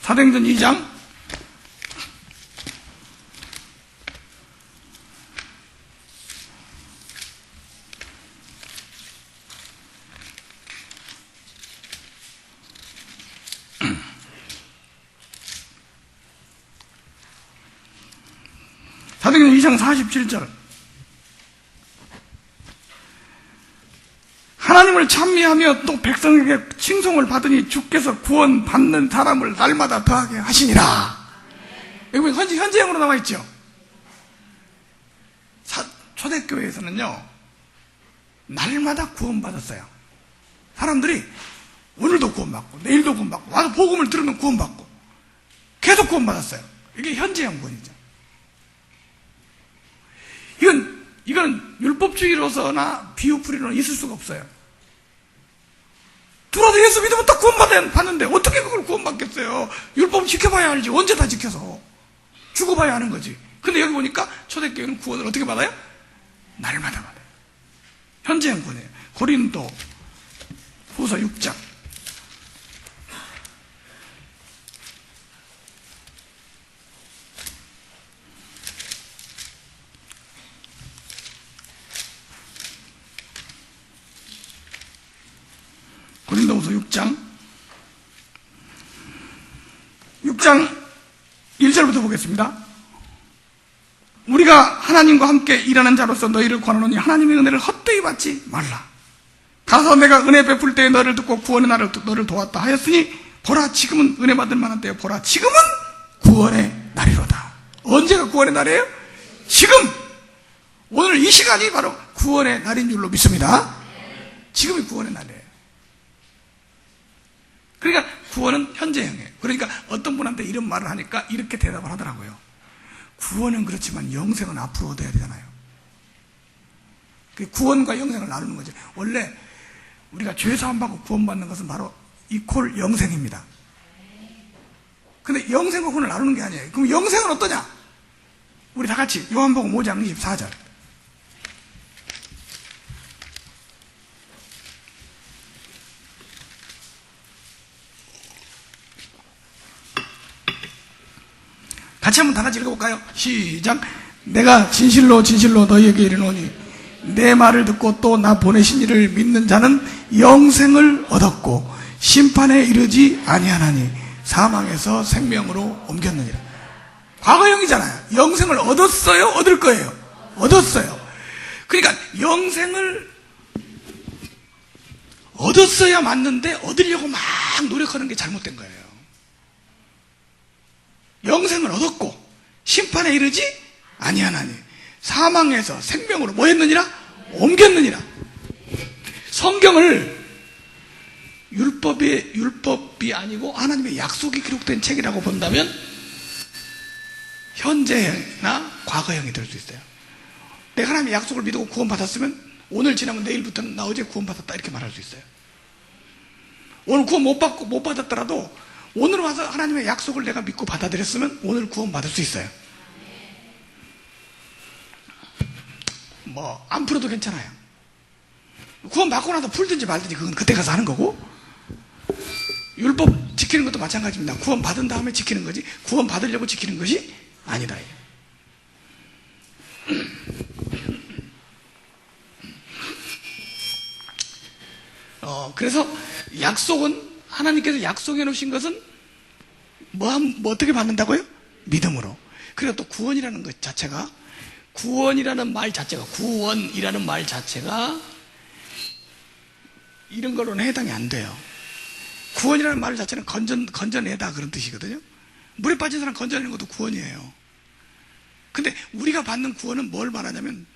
사도행전 2장 2장 47절. 하나님을 찬미하며 또 백성에게 칭송을 받으니 주께서 구원받는 사람을 날마다 더하게 하시니라. 여기 현재형으로 나와 있죠. 초대교회에서는요 날마다 구원받았어요. 사람들이 오늘도 구원받고 내일도 구원받고 와서 복음을 들으면 구원받고 계속 구원받았어요. 이게 현재형 구원이죠. 이건 율법주의로서나 비유풀이로는 있을 수가 없어요. 들어와서 예수 믿으면 딱 구원받았는데 어떻게 그걸 구원받겠어요? 율법 지켜봐야 알지. 언제 다 지켜서 죽어봐야 하는 거지. 근데 여기 보니까 초대교회는 구원을 어떻게 받아요? 날마다 받아요. 현재형 구원이에요. 고린도 후서 6장 고린도후서 6장 1절부터 보겠습니다. 우리가 하나님과 함께 일하는 자로서 너희를 권하노니 하나님의 은혜를 헛되이 받지 말라. 가서 내가 은혜 베풀 때에 너를 듣고 구원의 날을 너를 도왔다 하였으니 보라 지금은 은혜 받을 만한 때요 보라 지금은 구원의 날이로다. 언제가 구원의 날이에요? 지금! 오늘 이 시간이 바로 구원의 날인 줄로 믿습니다. 지금이 구원의 날이에요. 그러니까 구원은 현재형이에요. 그러니까 어떤 분한테 이런 말을 하니까 이렇게 대답을 하더라고요. 구원은 그렇지만 영생은 앞으로 얻어야 되잖아요. 구원과 영생을 나누는 거죠. 원래 우리가 죄 사함받고 구원받는 것은 바로 이퀄 영생입니다. 근데 영생과 구원을 나누는 게 아니에요. 그럼 영생은 어떠냐? 우리 다 같이 요한복음 5장 24절. 같이 한번 다 같이 읽어볼까요? 시작. 내가 진실로 진실로 너희에게 이르노니 내 말을 듣고 또 나 보내신 이를 믿는 자는 영생을 얻었고 심판에 이르지 아니하나니 사망에서 생명으로 옮겼느니라. 과거형이잖아요. 영생을 얻었어요? 얻을 거예요? 얻었어요. 그러니까 영생을 얻었어야 맞는데 얻으려고 막 노력하는 게 잘못된 거예요. 영생을 얻었고 심판에 이르지 아니하나니 사망에서 생명으로 뭐 했느니라? 옮겼느니라. 성경을 율법이 아니고 하나님의 약속이 기록된 책이라고 본다면 현재형이나 과거형이 될 수 있어요. 내가 하나님의 약속을 믿고 구원받았으면 오늘 지나면 내일부터는 나 어제 구원받았다 이렇게 말할 수 있어요. 오늘 구원 못 받았더라도 오늘 와서 하나님의 약속을 내가 믿고 받아들였으면 오늘 구원 받을 수 있어요. 뭐 안 풀어도 괜찮아요. 구원 받고 나서 풀든지 말든지 그건 그때 가서 하는 거고, 율법 지키는 것도 마찬가지입니다. 구원 받은 다음에 지키는 거지 구원 받으려고 지키는 것이 아니다. 그래서 약속은, 하나님께서 약속해 놓으신 것은 뭐 어떻게 받는다고요? 믿음으로. 그리고 또 구원이라는 것 자체가, 구원이라는 말 자체가 이런 걸로는 해당이 안 돼요. 구원이라는 말 자체는 건져내다 그런 뜻이거든요. 물에 빠진 사람 건져내는 것도 구원이에요. 근데 우리가 받는 구원은 뭘 말하냐면,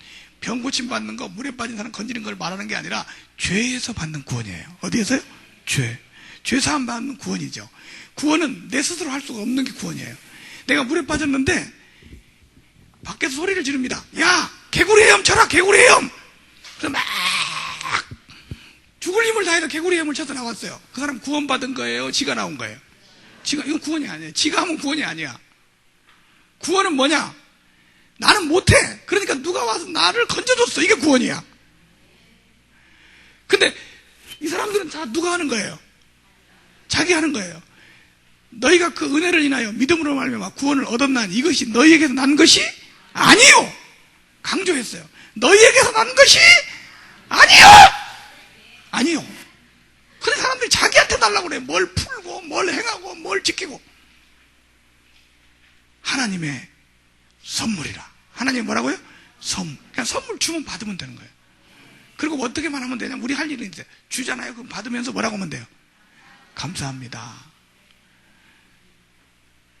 병 고침 받는 거, 물에 빠진 사람 건지는 걸 말하는 게 아니라 죄에서 받는 구원이에요. 어디에서요? 죄 사함 받는 구원이죠. 구원은 내 스스로 할 수가 없는 게 구원이에요. 내가 물에 빠졌는데 밖에서 소리를 지릅니다. 야, 개구리 헤엄쳐라, 개구리 헤엄! 그래서 막 죽을 힘을 다해서 개구리 헤엄을 쳐서 나왔어요. 그 사람 구원받은 거예요? 지가 나온 거예요? 이건 구원이 아니에요. 지가 하면 구원이 아니야. 구원은 뭐냐? 나는 못해. 그러니까 누가 와서 나를 건져줬어. 이게 구원이야. 근데 이 사람들은 다 누가 하는 거예요? 자기 하는 거예요. 너희가 그 은혜를 인하여 믿음으로 말미암아 구원을 얻었나니 이것이 너희에게서 난 것이 아니요. 강조했어요. 너희에게서 난 것이 아니요. 근데 사람들이 자기한테 달라고 그래. 뭘 풀고 뭘 행하고 뭘 지키고. 하나님의 선물이라. 하나님이 뭐라고요? 그냥 선물 주면 받으면 되는 거예요. 그리고 어떻게만 하면 되냐? 우리 할 일은 이제 주잖아요. 그럼 받으면서 뭐라고 하면 돼요? 감사합니다.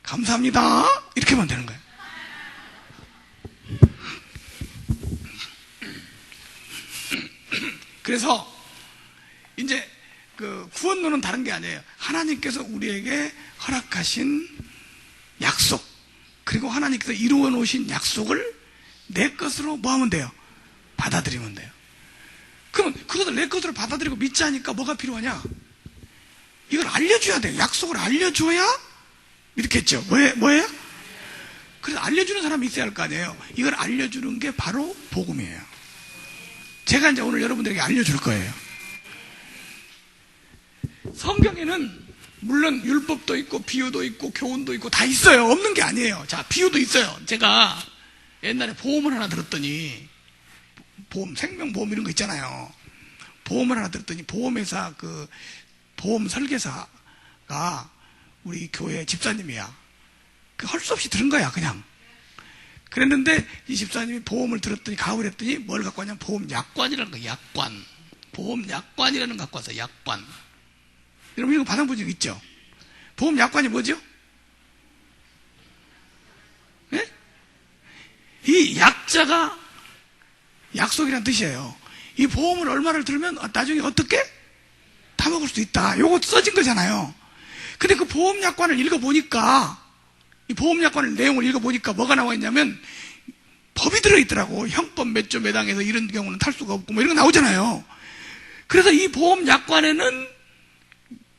감사합니다. 이렇게 하면 되는 거예요. 그래서 이제 그 구원론은 다른 게 아니에요. 하나님께서 우리에게 허락하신 약속, 그리고 하나님께서 이루어 놓으신 약속을 내 것으로 뭐 하면 돼요? 받아들이면 돼요. 그러면 그것을 내 것으로 받아들이고 믿지 않으니까 뭐가 필요하냐? 이걸 알려줘야 돼요. 약속을 알려줘야 이렇게 했죠. 뭐예요? 그래서 알려주는 사람이 있어야 할 거 아니에요. 이걸 알려주는 게 바로 복음이에요. 제가 이제 오늘 여러분들에게 알려줄 거예요. 성경에는 물론 율법도 있고 비유도 있고 교훈도 있고 다 있어요. 없는 게 아니에요. 자, 비유도 있어요. 제가 옛날에 보험을 하나 들었더니, 생명보험 이런 거 있잖아요. 보험을 하나 들었더니 보험회사 그 보험 설계사가 우리 교회 집사님이야. 할 수 없이 들은 거야, 그냥. 그랬는데 이 집사님이 보험을 들었더니 가을 했더니 뭘 갖고 왔냐면 보험 약관이라는 거. 약관. 보험 약관이라는 거 갖고 왔어요. 약관. 여러분 이거 받아본 적 있죠? 보험 약관이 뭐죠? 네? 이 약자가 약속이란 뜻이에요. 이 보험을 얼마를 들면 나중에 어떻게 다 먹을 수 있다. 요거 써진 거잖아요. 근데 그 보험 약관을 읽어보니까, 이 보험 약관의 내용을 읽어보니까 뭐가 나와 있냐면 법이 들어있더라고. 형법 몇 조 몇 항에서 이런 경우는 탈 수가 없고 뭐 이런 거 나오잖아요. 그래서 이 보험 약관에는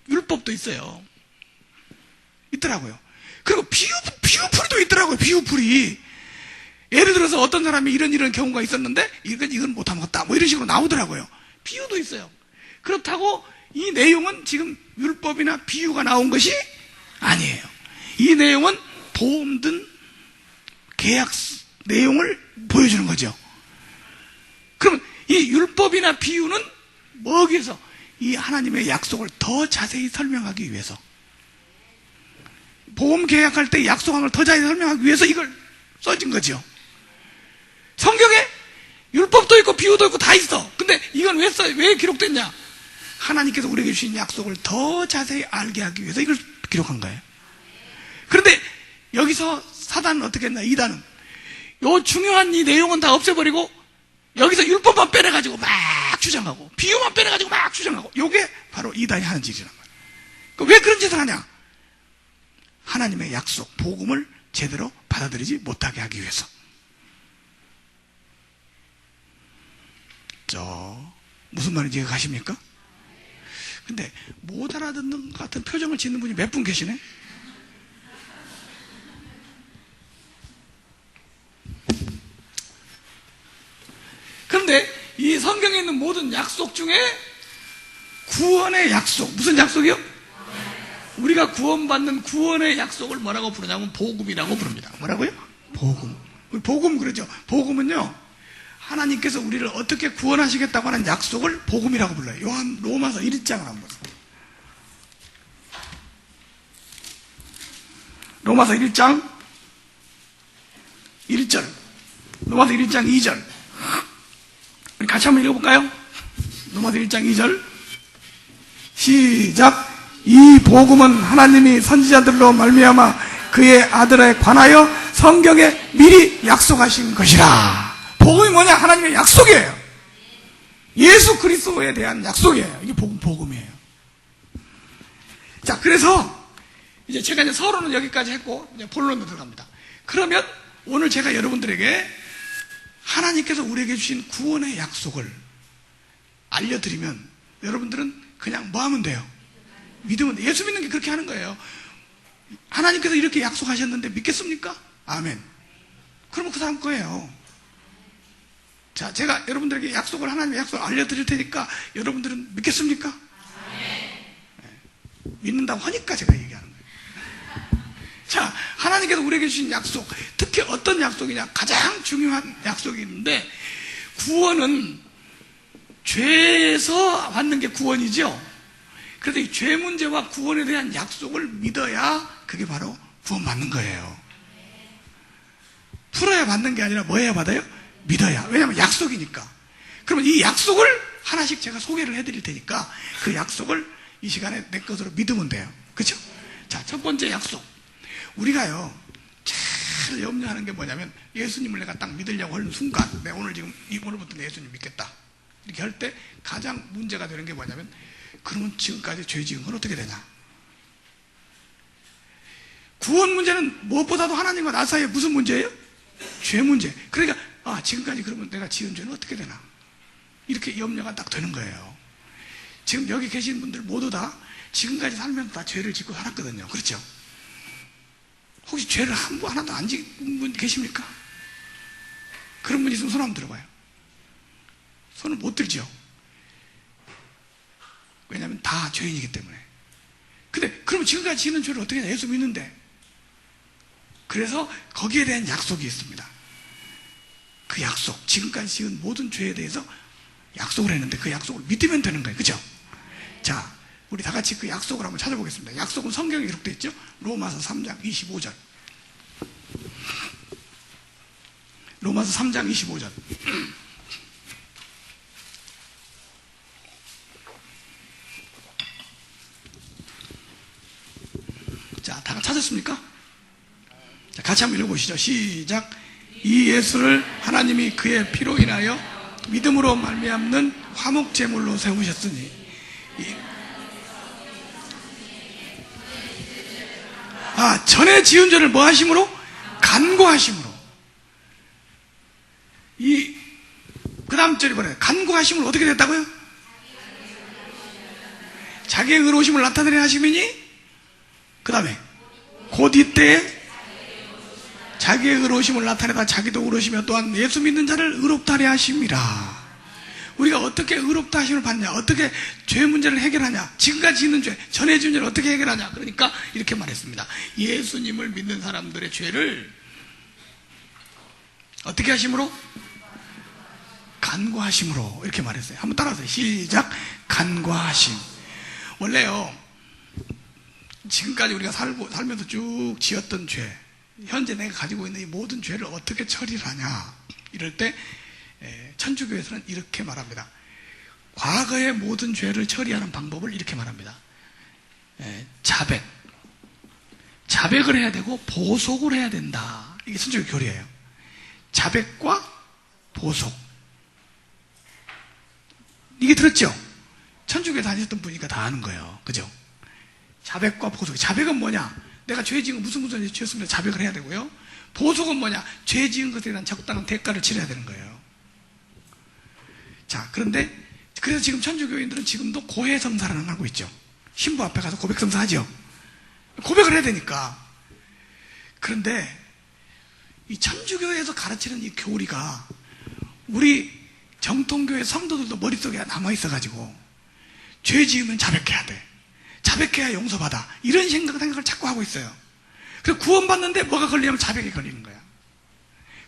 율법도 있어요. 있더라고요. 그리고 비유풀이도 있더라고요. 비유풀이. 예를 들어서 어떤 사람이 이런 경우가 있었는데 이건 못하겠다 뭐 이런 식으로 나오더라고요. 비유도 있어요. 그렇다고 이 내용은 지금 율법이나 비유가 나온 것이 아니에요. 이 내용은 보험 등 계약 내용을 보여주는 거죠. 그럼 이 율법이나 비유는 뭐기 위해서? 이 하나님의 약속을 더 자세히 설명하기 위해서. 보험 계약할 때 약속한 걸 더 자세히 설명하기 위해서 이걸 써진 거죠. 성경에 율법도 있고 비유도 있고 다 있어. 근데 이건 왜 기록됐냐? 하나님께서 우리에게 주신 약속을 더 자세히 알게 하기 위해서 이걸 기록한 거예요. 그런데 여기서 사단은 어떻게 했나? 이단은 요 중요한 이 내용은 다 없애버리고 여기서 율법만 빼내가지고 막 주장하고 비유만 빼내가지고 막 주장하고, 요게 바로 이단이 하는 짓이란 말이에요. 왜 그런 짓을 하냐? 하나님의 약속, 복음을 제대로 받아들이지 못하게 하기 위해서. 무슨 말인지 가십니까? 근데 못 알아듣는 것 같은 표정을 짓는 분이 몇 분 계시네? 그런데 이 성경에 있는 모든 약속 중에 구원의 약속, 무슨 약속이요? 우리가 구원받는 구원의 약속을 뭐라고 부르냐면 복음이라고 부릅니다. 뭐라고요? 복음. 복음 그러죠. 복음은요, 하나님께서 우리를 어떻게 구원하시겠다고 하는 약속을 복음이라고 불러요. 로마서 1장을 한번 보세요. 로마서 1장 1절, 로마서 1장 2절. 우리 같이 한번 읽어볼까요? 로마서 1장 2절 시작. 이 복음은 하나님이 선지자들로 말미암아 그의 아들에 관하여 성경에 미리 약속하신 것이라. 복음이 뭐냐? 하나님의 약속이에요. 예수 그리스도에 대한 약속이에요. 이게 복음이에요. 자, 그래서 이제 제가 이제 서론은 여기까지 했고 이제 본론으로 들어갑니다. 그러면 오늘 제가 여러분들에게 하나님께서 우리에게 주신 구원의 약속을 알려드리면 여러분들은 그냥 뭐 하면 돼요? 믿으면 돼요. 예수 믿는 게 그렇게 하는 거예요. 하나님께서 이렇게 약속하셨는데 믿겠습니까? 아멘. 그러면 그 사람 거예요. 자, 제가 여러분들에게 하나님의 약속을 알려드릴 테니까 여러분들은 믿겠습니까? 네. 믿는다고 하니까 제가 얘기하는 거예요. 자, 하나님께서 우리에게 주신 약속, 특히 어떤 약속이냐? 가장 중요한 약속이 있는데, 구원은 죄에서 받는 게 구원이죠. 그래서 이 죄 문제와 구원에 대한 약속을 믿어야 그게 바로 구원받는 거예요. 풀어야 받는 게 아니라 뭐 해야 받아요? 믿어야. 왜냐하면 약속이니까. 그러면 이 약속을 하나씩 제가 소개를 해드릴 테니까 그 약속을 이 시간에 내 것으로 믿으면 돼요. 그렇죠? 자, 첫 번째 약속. 우리가요, 제일 염려하는 게 뭐냐면 예수님을 내가 딱 믿으려고 하는 순간, 내가 오늘부터 예수님 믿겠다 이렇게 할 때 가장 문제가 되는 게 뭐냐면, 그러면 지금까지 죄 지은 건 어떻게 되냐? 구원 문제는 무엇보다도 하나님과 나 사이에 무슨 문제예요? 죄 문제. 그러니까 지금까지 그러면 내가 지은 죄는 어떻게 되나? 이렇게 염려가 딱 되는 거예요. 지금 여기 계신 분들 모두 다 지금까지 살면서 다 죄를 짓고 살았거든요. 그렇죠? 혹시 죄를 한 번 하나도 안 지은 분 계십니까? 그런 분 있으면 손 한번 들어봐요. 손을 못 들죠? 왜냐하면 다 죄인이기 때문에. 근데 그러면 지금까지 지은 죄를 어떻게 하냐? 예수 믿는데. 그래서 거기에 대한 약속이 있습니다. 그 약속, 지금까지 지은 모든 죄에 대해서 약속을 했는데 그 약속을 믿으면 되는 거예요. 그죠? 자, 우리 다 같이 그 약속을 한번 찾아보겠습니다. 약속은 성경에 기록되어 있죠? 로마서 3장 25절. 로마서 3장 25절. 자, 다 찾았습니까? 자, 같이 한번 읽어보시죠. 시작. 이 예수를 하나님이 그의 피로 인하여 믿음으로 말미암는 화목제물로 세우셨으니. 전에 지은 죄를 뭐 하심으로? 간구하심으로. 그 다음 절이 뭐래요? 간구하심으로 어떻게 됐다고요? 자기의 의로우심을 나타내려 하심이니, 그 다음에 곧 이때에 자기의 의로우심을 나타내다 자기도 의로우시며 또한 예수 믿는 자를 의롭다 하려 하심이라. 우리가 어떻게 의롭다 하심을 받냐? 어떻게 죄 문제를 해결하냐? 지금까지 짓는 죄, 전에 지은 죄를 어떻게 해결하냐? 그러니까 이렇게 말했습니다. 예수님을 믿는 사람들의 죄를 어떻게 하심으로? 간구하심으로. 이렇게 말했어요. 한번 따라하세요. 시작. 간구하심. 원래요, 지금까지 우리가 살면서 쭉 지었던 죄, 현재 내가 가지고 있는 이 모든 죄를 어떻게 처리를 하냐? 이럴 때 천주교에서는 이렇게 말합니다. 과거의 모든 죄를 처리하는 방법을 이렇게 말합니다. 자백을 해야 되고 보속을 해야 된다. 이게 천주교 교리예요. 자백과 보속. 이게 들었죠? 천주교에 다니셨던 분이니까 다 아는 거예요. 그죠? 자백과 보속. 자백은 뭐냐? 내가 죄 지은 거 무슨 죄 지었습니다. 자백을 해야 되고요. 보속은 뭐냐? 죄 지은 것에 대한 적당한 대가를 치러야 되는 거예요. 자, 그런데 그래서 지금 천주교인들은 지금도 고해성사라는 걸 하고 있죠. 신부 앞에 가서 고백성사 하죠. 고백을 해야 되니까. 그런데 이 천주교에서 가르치는 이 교리가 우리 정통교회 성도들도 머릿속에 남아있어가지고 죄 지으면 자백해야 돼. 자백해야 용서받아. 이런 생각을 자꾸 하고 있어요. 그래서 구원받는데 뭐가 걸리냐면 자백이 걸리는 거야.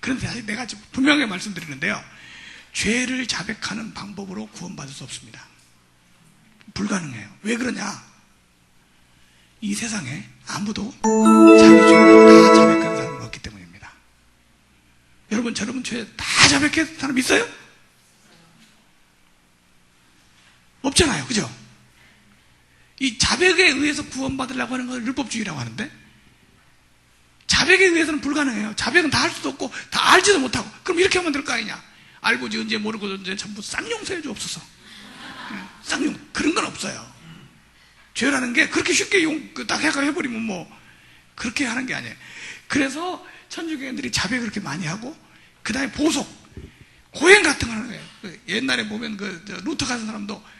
그런데 사실 내가 분명히 말씀드리는데요. 죄를 자백하는 방법으로 구원받을 수 없습니다. 불가능해요. 왜 그러냐? 이 세상에 아무도 자기 죄를 다 자백한 사람은 없기 때문입니다. 여러분 죄 다 자백한 사람 있어요? 없잖아요. 그죠? 이 자백에 의해서 구원받으려고 하는 걸 율법주의라고 하는데, 자백에 의해서는 불가능해요. 자백은 다 할 수도 없고 다 알지도 못하고. 그럼 이렇게 하면 될 거 아니냐? 알고 지은지 모르고 지은지 전부 쌍용서해 주옵소서. 쌍용. 그런 건 없어요. 죄라는 게 그렇게 쉽게 딱 해버리면 뭐 그렇게 하는 게 아니에요. 그래서 천주교인들이 자백을 그렇게 많이 하고, 그 다음에 보석, 고행 같은 거 하는 거예요. 옛날에 보면 루터 같은 사람도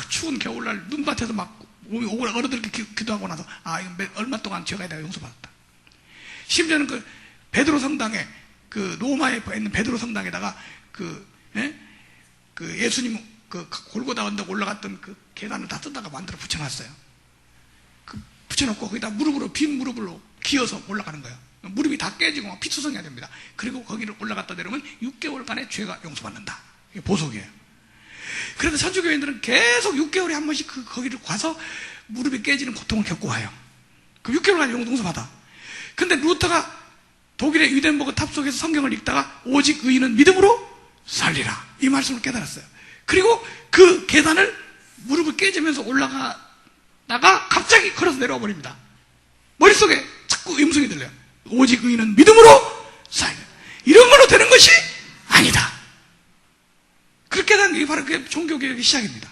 추운 겨울날 눈밭에서 막 어른들께 기도하고 나서 이거 얼마 동안 죄가 내가 용서받았다. 심지어는 베드로 성당에, 로마에 있는 베드로 성당에다가 예수님 골고다 언덕 올라갔던 계단을 다 뜯다가 만들어 붙여놨어요. 붙여놓고 거기다 빈 무릎으로 기어서 올라가는 거예요. 무릎이 다 깨지고 막 피투성해야 됩니다. 그리고 거기를 올라갔다 내려오면 6개월간의 죄가 용서받는다. 이게 보석이에요. 그래서 천주교인들은 계속 6개월에 한 번씩 거기를 가서 무릎이 깨지는 고통을 겪고 와요. 그 6개월간 용서받아. 근데 루터가 독일의 유덴버그 탑 속에서 성경을 읽다가 오직 의인은 믿음으로 살리라, 이 말씀을 깨달았어요. 그리고 그 계단을 무릎을 깨지면서 올라가다가 갑자기 걸어서 내려와 버립니다. 머릿속에 자꾸 음성이 들려요. 오직 의인은 믿음으로 살리라. 이런 걸로 되는 것이 아니다. 그렇게 깨닫는 게 바로 그게 종교개혁의 시작입니다.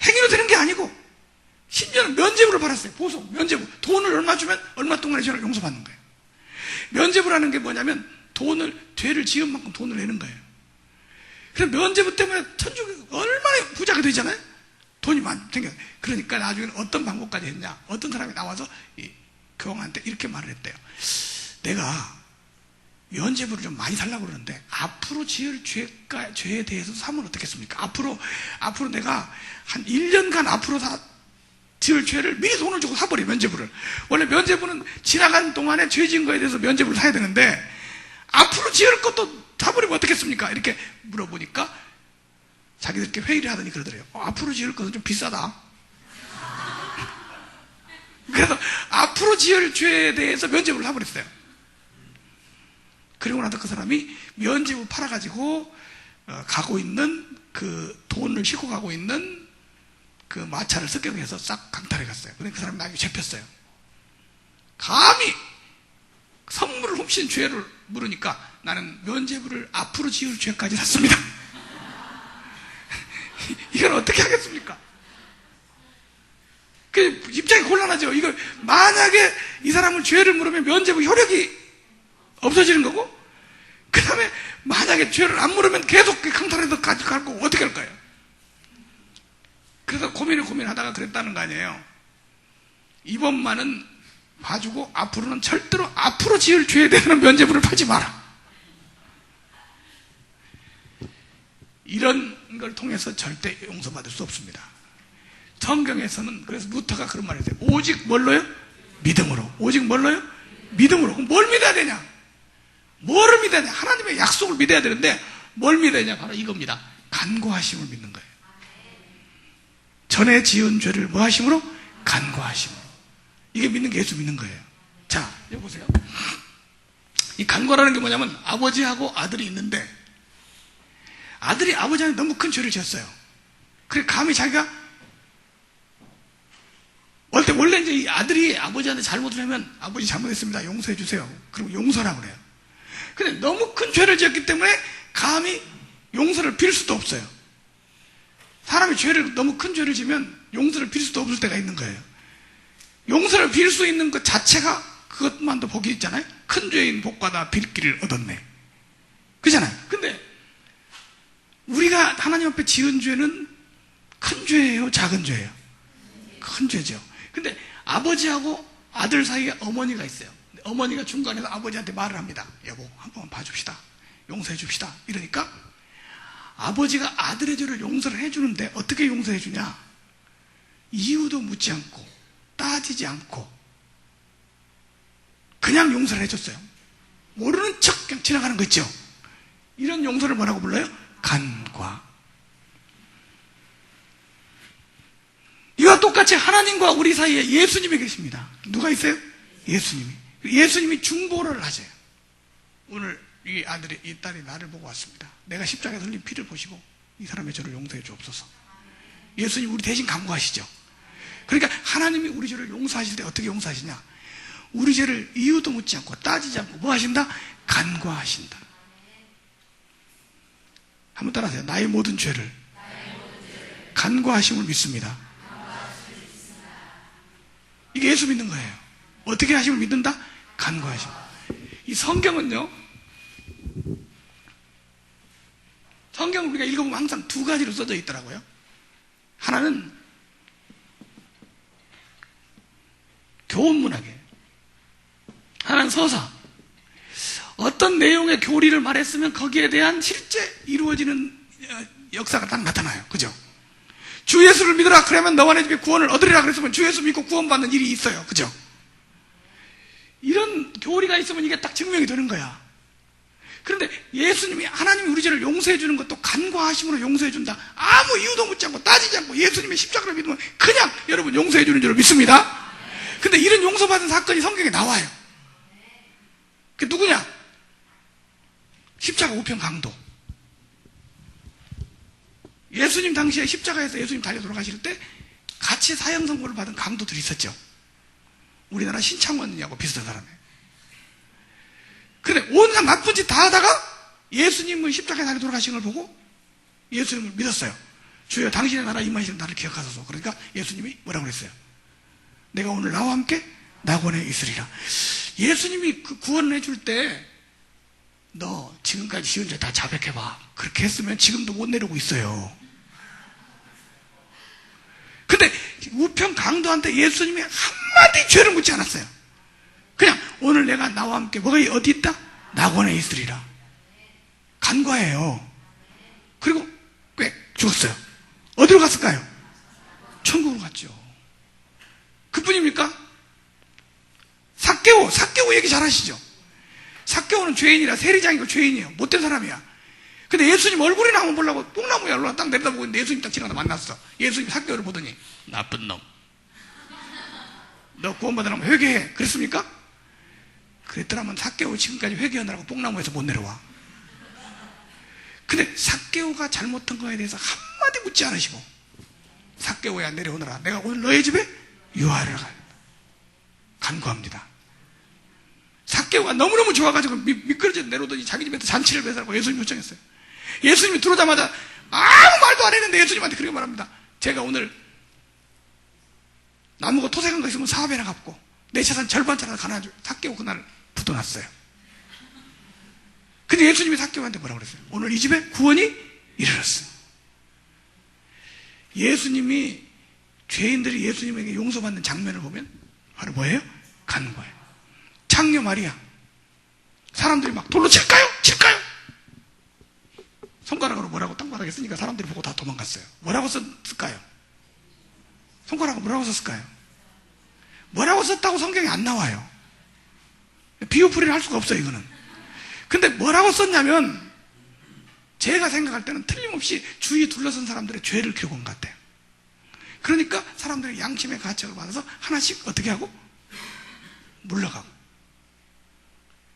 행위로 되는 게 아니고, 심지어는 면죄부를 받았어요. 보석, 면죄부. 돈을 얼마 주면 얼마 동안의 죄를 용서받는 거예요. 면죄부라는 게 뭐냐면 죄를 지은 만큼 돈을 내는 거예요. 그래서 면죄부 때문에 천주교가 얼마나 부자가 되잖아요. 돈이 많이 생겨요. 그러니까 나중에는 어떤 방법까지 했냐, 어떤 사람이 나와서 이 교황한테 이렇게 말을 했대요. 내가 면죄부를 좀 많이 살려고 그러는데 앞으로 지을 죄에 대해서 사면 어떻겠습니까? 앞으로 내가 한 1년간 앞으로 지을 죄를 미리 돈을 주고 사버려, 면죄부를. 원래 면죄부는 지나간 동안에 죄 지은 거에 대해서 면죄부를 사야 되는데 앞으로 지을 것도 사버리면 어떻겠습니까? 이렇게 물어보니까 자기들끼리 회의를 하더니 그러더래요. 앞으로 지을 것은 좀 비싸다. 그래서 앞으로 지을 죄에 대해서 면죄부를 사버렸어요. 그리고 나서 그 사람이 면죄부 팔아가지고 가고 있는 돈을 싣고 가고 있는 마차를 습격해서 싹 강탈해 갔어요. 근데 그 사람이 나중에 잡혔어요. 감히 성물을 훔친 죄를 물으니까 나는 면죄부를 앞으로 지을 죄까지 샀습니다. 이걸 어떻게 하겠습니까? 입장이 곤란하죠. 이거 만약에 이 사람을 죄를 물으면 면죄부 효력이 없어지는 거고, 그 다음에 만약에 죄를 안 물으면 계속 강탈해서 가지고 어떻게 할까요? 그래서 고민하다가 그랬다는 거 아니에요. 이번만은 봐주고 앞으로는 절대로 앞으로 지을 죄에 대해서는 면죄부를 팔지 마라. 이런 걸 통해서 절대 용서받을 수 없습니다. 성경에서는 그래서 루터가 그런 말을 했어요. 오직 뭘로요? 믿음으로. 오직 뭘로요? 믿음으로. 그럼 뭘 믿어야 되냐? 뭐를 믿어야 되냐? 하나님의 약속을 믿어야 되는데 뭘 믿어야 되냐? 바로 이겁니다. 간구하심을 믿는 거예요. 전에 지은 죄를 뭐 하심으로? 간구하심으로. 이게 믿는 게 예수 믿는 거예요. 자, 여기 보세요. 이 간구라는 게 뭐냐면 아버지하고 아들이 있는데 아들이 아버지한테 너무 큰 죄를 지었어요. 그래 감히 자기가 원래 이제 이 아들이 아버지한테 잘못을 하면 아버지 잘못했습니다, 용서해 주세요. 그리고 용서라고 그래요. 근데 너무 큰 죄를 지었기 때문에 감히 용서를 빌 수도 없어요. 사람이 너무 큰 죄를 지면 용서를 빌 수도 없을 때가 있는 거예요. 용서를 빌 수 있는 것 자체가 그것만도 복이 있잖아요. 큰 죄인 복받아 빌 길을 얻었네. 그잖아요. 근데 우리가 하나님 앞에 지은 죄는 큰 죄예요, 작은 죄예요? 큰 죄죠. 근데 아버지하고 아들 사이에 어머니가 있어요. 어머니가 중간에서 아버지한테 말을 합니다. 여보, 한번 봐줍시다. 용서해 줍시다. 이러니까 아버지가 아들의 죄를 용서를 해주는데 어떻게 용서해 주냐? 이유도 묻지 않고 따지지 않고 그냥 용서를 해줬어요. 모르는 척 그냥 지나가는 거 있죠? 이런 용서를 뭐라고 불러요? 간과. 이와 똑같이 하나님과 우리 사이에 예수님이 계십니다. 누가 있어요? 예수님이. 예수님이 중보를 하세요. 오늘 이 아들이, 이 딸이 나를 보고 왔습니다. 내가 십자가에 흘린 피를 보시고 이 사람의 죄를 용서해 주옵소서. 예수님 우리 대신 간구하시죠. 그러니까 하나님이 우리 죄를 용서하실 때 어떻게 용서하시냐? 우리 죄를 이유도 묻지 않고 따지지 않고 뭐 하신다? 간과하신다. 한번 따라하세요. 나의 모든 죄를 간과하심을 믿습니다. 이게 예수 믿는 거예요. 어떻게 하심을 믿는다? 간과하심. 이 성경은요, 성경을 우리가 읽어보면 항상 두 가지로 써져 있더라고요. 하나는 교훈문학이에요. 하나는 서사. 어떤 내용의 교리를 말했으면 거기에 대한 실제 이루어지는 역사가 딱 나타나요. 그죠? 주 예수를 믿으라 그러면 너와 내 집에 구원을 얻으리라 그랬으면 주 예수 믿고 구원받는 일이 있어요. 그죠? 이런 교리가 있으면 이게 딱 증명이 되는 거야. 그런데 예수님이, 하나님이 우리 죄를 용서해 주는 것도 간과하심으로 용서해 준다. 아무 이유도 묻지 않고 따지지 않고 예수님의 십자가를 믿으면 그냥 여러분 용서해 주는 줄 믿습니다. 근데 이런 용서받은 사건이 성경에 나와요. 그게 누구냐? 십자가 우편 강도. 예수님 당시에 십자가에서 예수님 달려 돌아가실 때 같이 사형 선고를 받은 강도들이 있었죠. 우리나라 신창원이하고 비슷한 사람이에요. 근데 온갖 나쁜 짓 다 하다가 예수님은 십자가에 달려 돌아가신 걸 보고 예수님을 믿었어요. 주여 당신의 나라 임하시는 나를 기억하소서. 그러니까 예수님이 뭐라고 그랬어요? 내가 오늘 나와 함께 낙원에 있으리라. 예수님이 그 구원을 해줄 때 너 지금까지 지은 죄 다 자백해봐. 그렇게 했으면 지금도 못 내려오고 있어요. 근데 우편 강도한테 예수님이 한마디 죄를 묻지 않았어요. 그냥 오늘 내가 나와 함께 뭐가 어디 있다? 낙원에 있으리라. 간과해요. 그리고 꽤 죽었어요. 어디로 갔을까요? 천국으로 갔죠. 그뿐입니까? 삭개오 얘기 잘 하시죠? 삭개오는 죄인이라, 세리장이고 죄인이에요. 못된 사람이야. 근데 예수님 얼굴이나 한번 보려고 뽕나무에 올라가 딱 내려다보고 있는데 예수님 딱 지나가다 만났어. 예수님 삭개오를 보더니 나쁜 놈, 너 구원받으려면 회개해. 그랬습니까? 그랬더라면 삭개오 지금까지 회개하느라고 뽕나무에서 못 내려와. 근데 삭개오가 잘못한 거에 대해서 한마디 묻지 않으시고 삭개오야 내려오너라. 내가 오늘 너의 집에 유하를 갈. 간구합니다. 삭개오가 너무너무 좋아가지고 미끄러져 내려오더니 자기 집에서 잔치를 배설하고 예수님 요청했어요. 예수님이 들어오자마자 아무 말도 안 했는데 예수님한테 그렇게 말합니다. 제가 오늘 나무가 토색한 거 있으면 4배나 갚고 내 재산 절반짜리 가나가지고 삭개오 그날 붙어놨어요. 근데 예수님이 삭개오한테 뭐라고 그랬어요? 오늘 이 집에 구원이 이르렀어요. 예수님이, 죄인들이 예수님에게 용서받는 장면을 보면 바로 뭐예요? 간과예요. 창녀 마리아, 사람들이 막 돌로 칠까요? 손가락으로 뭐라고 땅바닥에 쓰니까 사람들이 보고 다 도망갔어요. 뭐라고 썼을까요? 손가락으로 뭐라고 썼을까요? 뭐라고 썼다고 성경에 안 나와요. 비유풀이를 할 수가 없어요, 이거는. 근데 뭐라고 썼냐면 제가 생각할 때는 틀림없이 주위에 둘러선 사람들의 죄를 기록한 것 같아요. 그러니까 사람들이 양심의 가책을 받아서 하나씩 어떻게 하고? 물러가고.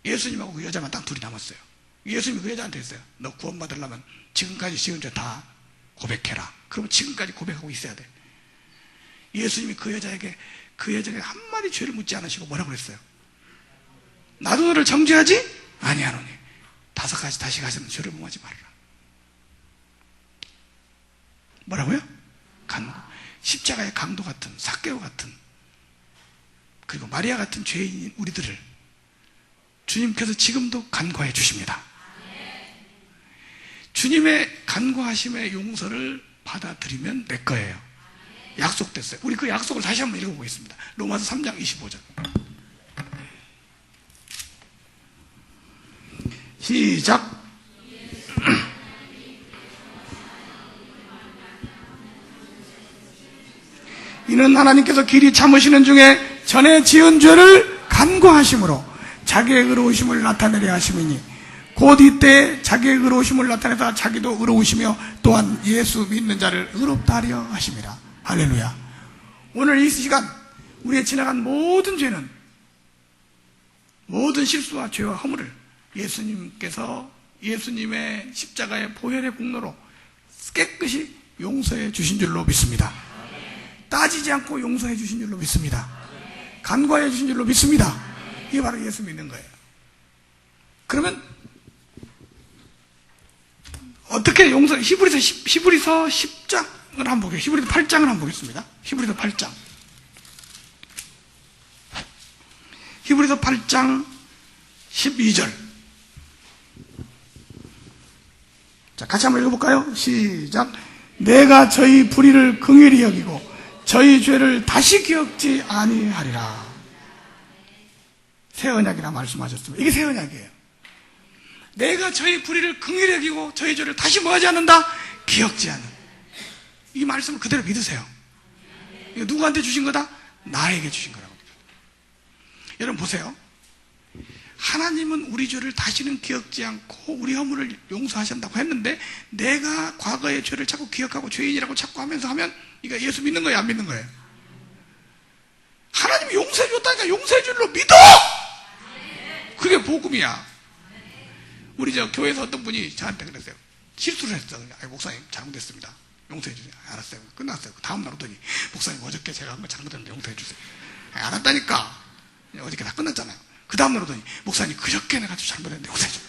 예수님하고 그 여자만 딱 둘이 남았어요. 예수님이 그 여자한테 했어요. 너 구원받으려면 지금까지 지은 죄 다 고백해라. 그러면 지금까지 고백하고 있어야 돼. 예수님이 그 여자에게 한마디 죄를 묻지 않으시고 뭐라고 그랬어요? 나도 너를 정죄하지 아니하노니 5가지 다시 가시는 죄를 범하지 말아라. 뭐라고요? 간구. 십자가의 강도 같은, 삭개오 같은, 그리고 마리아 같은 죄인인 우리들을 주님께서 지금도 간과해 주십니다. 주님의 간구하심의 용서를 받아들이면 내 거예요. 약속됐어요. 우리 그 약속을 다시 한번 읽어보겠습니다. 로마서 3장 25절 시작. 이는 하나님께서 길이 참으시는 중에 전에 지은 죄를 간구하심으로 자기의 의로우심을 나타내려 하심이니 곧 이때 자기의 의로우심을 나타내다 자기도 의로우시며 또한 예수 믿는 자를 의롭다 하려 하심이라. 할렐루야. 오늘 이 시간 우리의 지나간 모든 죄는, 모든 실수와 죄와 허물을 예수님께서 예수님의 십자가의 보혈의 공로로 깨끗이 용서해 주신 줄로 믿습니다. 따지지 않고 용서해 주신 줄로 믿습니다. 간과해 주신 줄로 믿습니다. 이게 바로 예수 믿는 거예요. 그러면 어떻게 용서? 히브리서 10장을 한번 보겠습니다. 히브리서 8장을 한번 보겠습니다. 히브리서 8장. 히브리서 8장 12절. 자, 같이 한번 읽어볼까요? 시작. 내가 저희 불의를 긍휼히 여기고 저희 죄를 다시 기억지 아니하리라. 새 언약이라 말씀하셨습니다. 이게 새 언약이에요. 내가 저희 불의를 긍휼히 여기고 저희 죄를 다시 뭐하지 않는다? 기억지 않는. 이 말씀을 그대로 믿으세요. 이거 누구한테 주신 거다? 나에게 주신 거라고. 여러분 보세요. 하나님은 우리 죄를 다시는 기억지 않고 우리 허물을 용서하신다고 했는데 내가 과거의 죄를 자꾸 기억하고 죄인이라고 자꾸 하면서 하면 이거 예수 믿는 거예요, 안 믿는 거예요? 하나님이 용서해 줬다니까 용서해 줄로 믿어! 그게 복음이야. 우리 저 교회에서 어떤 분이 저한테 그랬어요. 실수를 했어. 아니, 목사님 잘못했습니다. 용서해 주세요. 알았어요. 끝났어요. 다음 날 오더니 목사님 어저께 제가 한 거 잘못했는데 용서해 주세요. 알았다니까. 어저께 다 끝났잖아요. 그 다음 날 오더니 목사님 그저께 내가 잘못했는데 용서해 주세요.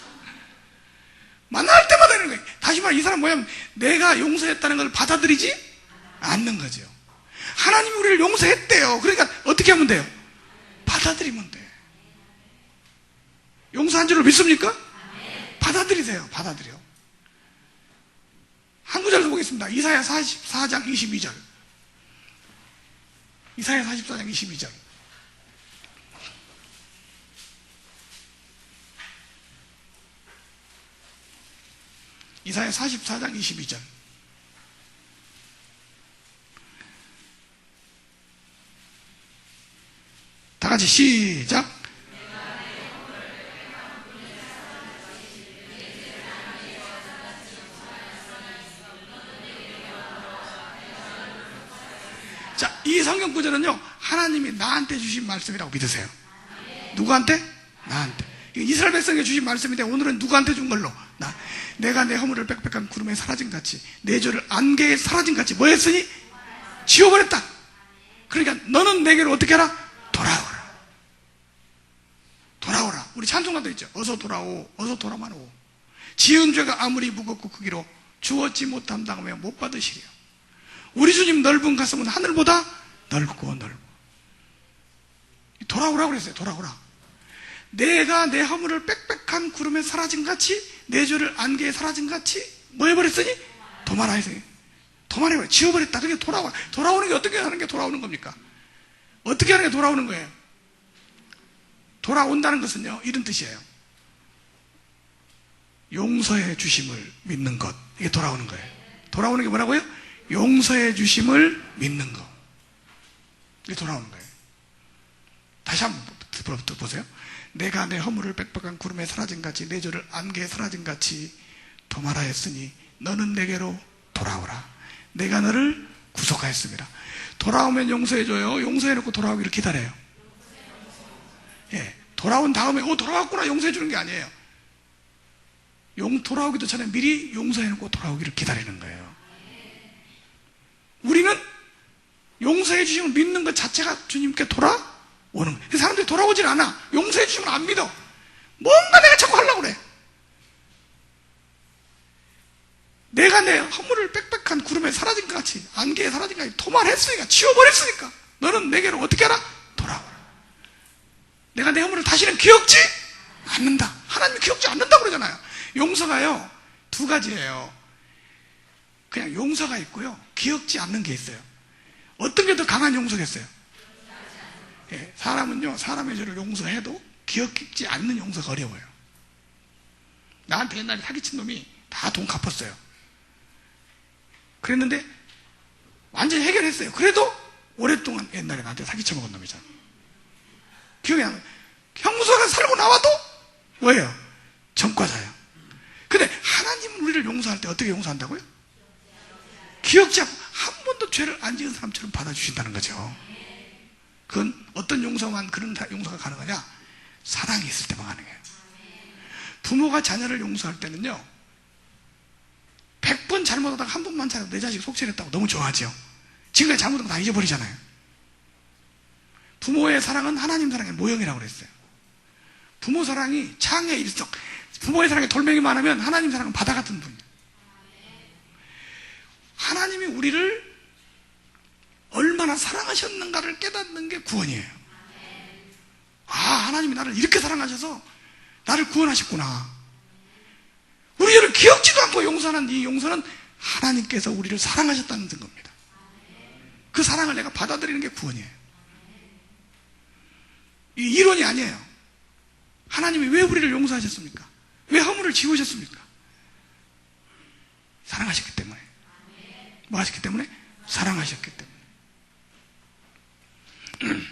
만날 때마다 이런 거예요. 다시 말해 이 사람 뭐냐면 내가 용서했다는 걸 받아들이지 않는 거죠. 하나님이 우리를 용서했대요. 그러니까 어떻게 하면 돼요? 받아들이면 돼. 용서한 줄로 믿습니까? 받아들이세요. 받아들여. 한 구절도 보겠습니다. 이사야 44장 22절. 이사야 44장 22절. 이사야 44장 22절. 다 같이 시작. 자, 이 성경 구절은요, 하나님이 나한테 주신 말씀이라고 믿으세요. 누구한테? 나한테. 이스라엘 백성에게 주신 말씀인데 오늘은 누구한테 준 걸로? 내가 내 허물을 빽빽한 구름에 사라진 같이 내 죄를 안개에 사라진 같이 뭐 했으니? 지워버렸다. 그러니까 너는 내게로 어떻게 하라? 돌아오라. 돌아오라. 우리 찬송가도 있죠. 어서 돌아오. 어서 돌아만 오. 지은 죄가 아무리 무겁고 크기로 주었지 못함 당하며 못 받으시리요. 우리 주님 넓은 가슴은 하늘보다 넓고 넓어. 돌아오라고 그랬어요. 돌아오라. 내가 내 허물을 빽빽한 구름에 사라진 같이 내 죄를 안개에 사라진 같이 뭐 해버렸으니? 도말아 했어요. 도말해버려. 지워버렸다. 그게 돌아와. 돌아오는 게 어떻게 하는 게 돌아오는 겁니까? 어떻게 하는 게 돌아오는 거예요? 돌아온다는 것은요, 이런 뜻이에요. 용서해 주심을 믿는 것. 이게 돌아오는 거예요. 돌아오는 게 뭐라고요? 용서해 주심을 믿는 것. 이게 돌아오는 거예요. 다시 한번 보세요. 내가 내 허물을 빽빽한 구름에 사라진 같이 내 죄를 안개에 사라진 같이 도말하 했으니 너는 내게로 돌아오라. 내가 너를 구속하였습니다. 돌아오면 용서해줘요. 용서해놓고 돌아오기를 기다려요. 예, 돌아온 다음에 돌아왔구나 용서해주는 게 아니에요. 돌아오기도 전에 미리 용서해놓고 돌아오기를 기다리는 거예요. 우리는 용서해 주심을 믿는 것 자체가 주님께 돌아오는 거예요. 사람들이 돌아오질 않아. 용서해 주심을 안 믿어. 뭔가 내가 자꾸 하려고 그래. 내가 내 허물을 빽빽한 구름에 사라진 것 같이 안개에 사라진 것 같이 도말했으니까 지워버렸으니까 너는 내게로 어떻게 하라? 돌아오라. 내가 내 허물을 다시는 기억지 않는다. 하나님이 기억지 않는다고 그러잖아요. 용서가요 두 가지예요. 그냥 용서가 있고요, 기억지 않는 게 있어요. 어떤 게 더 강한 용서겠어요? 예, 사람은요, 사람의 죄를 용서해도 기억지 않는 용서가 어려워요. 나한테 옛날에 사기친 놈이 다 돈 갚았어요. 그랬는데 완전히 해결했어요. 그래도 오랫동안 옛날에 나한테 사기쳐 먹은 놈이잖아. 기억이 안 나요. 형사가 살고 나와도 뭐예요? 전과자예요. 근데 하나님은 우리를 용서할 때 어떻게 용서한다고요? 기억지 않고 한 번도 죄를 안 지은 사람처럼 받아주신다는 거죠. 그건 어떤 용서만 그런 용서가 가능하냐? 사랑이 있을 때만 가능해요. 부모가 자녀를 용서할 때는요, 100번 잘못하다가 한 번만 잘해도 내 자식 속죄했다고 너무 좋아하죠. 지금까지 잘못한 거 다 잊어버리잖아요. 부모의 사랑은 하나님 사랑의 모형이라고 그랬어요. 부모 사랑이 창의 일석, 부모의 사랑에 돌멩이 많으면 하나님 사랑은 바다 같은 분이에요. 하나님이 우리를 얼마나 사랑하셨는가를 깨닫는 게 구원이에요. 아, 하나님이 나를 이렇게 사랑하셔서 나를 구원하셨구나. 우리 죄를 기억지도 않고 용서하는 이 용서는 하나님께서 우리를 사랑하셨다는 겁니다. 그 사랑을 내가 받아들이는 게 구원이에요. 이 이론이 아니에요. 하나님이 왜 우리를 용서하셨습니까? 왜 허물을 지우셨습니까? 사랑하셨기 때문에. 뭐 하셨기 때문에? 사랑하셨기 때문에.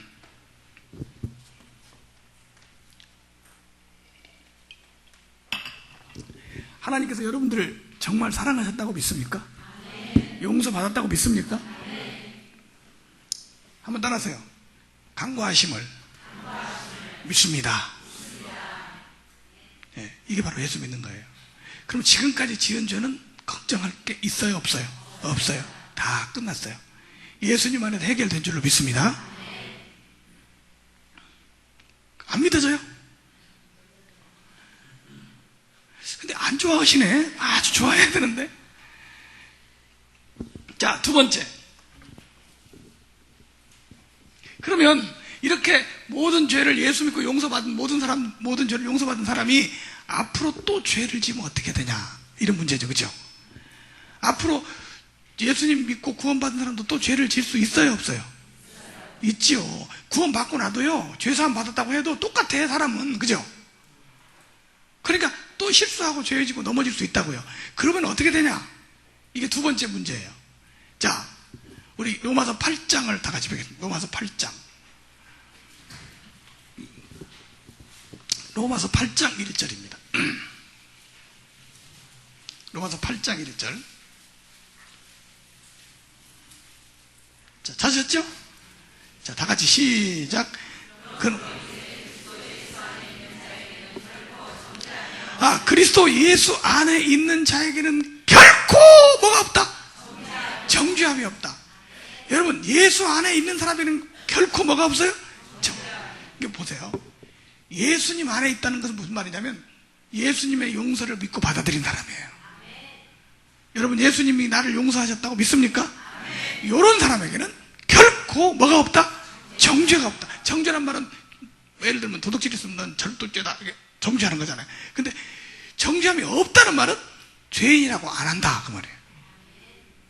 하나님께서 여러분들을 정말 사랑하셨다고 믿습니까? 용서받았다고 믿습니까? 한번 따라하세요. 간구하심을 믿습니다. 네, 이게 바로 예수 믿는 거예요. 그럼 지금까지 지은 죄는 걱정할 게 있어요, 없어요? 없어요. 다 끝났어요. 예수님 안에서 해결된 줄로 믿습니다. 안 믿어져요? 근데 안 좋아하시네. 아주 좋아해야 되는데. 자, 두 번째. 그러면 이렇게 모든 죄를 예수 믿고 용서받은 모든 죄를 용서받은 사람이 앞으로 또 죄를 지으면 어떻게 되냐, 이런 문제죠. 그죠? 앞으로 예수님 믿고 구원받은 사람도 또 죄를 지을 수 있어요, 없어요? 있지요. 구원받고 나도요, 죄사함 받았다고 해도 똑같아, 사람은. 그죠? 그러니까 또 실수하고 죄 지고 넘어질 수 있다고요. 그러면 어떻게 되냐? 이게 두 번째 문제예요. 자, 우리 로마서 8장을 다 같이 보겠습니다. 로마서 8장. 로마서 8장 1절입니다. 로마서 8장 1절. 자, 찾으셨죠? 자, 다 같이 시작. 그리스도 예수 안에 있는 자에게는 결코 뭐가 없다? 정죄함이 없다. 여러분, 예수 안에 있는 사람에게는 결코 뭐가 없어요? 이게 보세요. 예수님 안에 있다는 것은 무슨 말이냐면 예수님의 용서를 믿고 받아들인 사람이에요. 여러분, 예수님이 나를 용서하셨다고 믿습니까? 이런 사람에게는 결코 뭐가 없다? 정죄가 없다. 정죄란 말은 예를 들면 도둑질 했으면 넌 절도죄다, 이게 정죄하는 거잖아요. 근데 정죄함이 없다는 말은 죄인이라고 안 한다, 그 말이에요.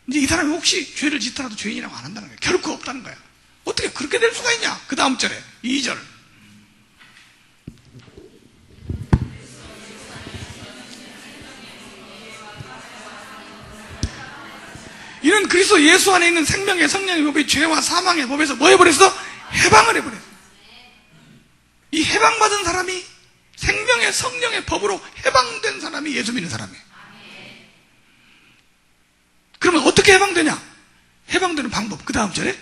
이제 이 사람이 혹시 죄를 짓더라도 죄인이라고 안 한다는 거예요. 결코 없다는 거예요. 어떻게 그렇게 될 수가 있냐? 그 다음 절에 2절. 이는 그리스도 예수 안에 있는 생명의 성령의 법이 죄와 사망의 법에서 뭐 해버렸어? 해방을 해버렸어. 이 해방받은 사람이, 생명의 성령의 법으로 해방된 사람이 예수 믿는 사람이에요. 그러면 어떻게 해방되냐? 해방되는 방법, 그 다음 절에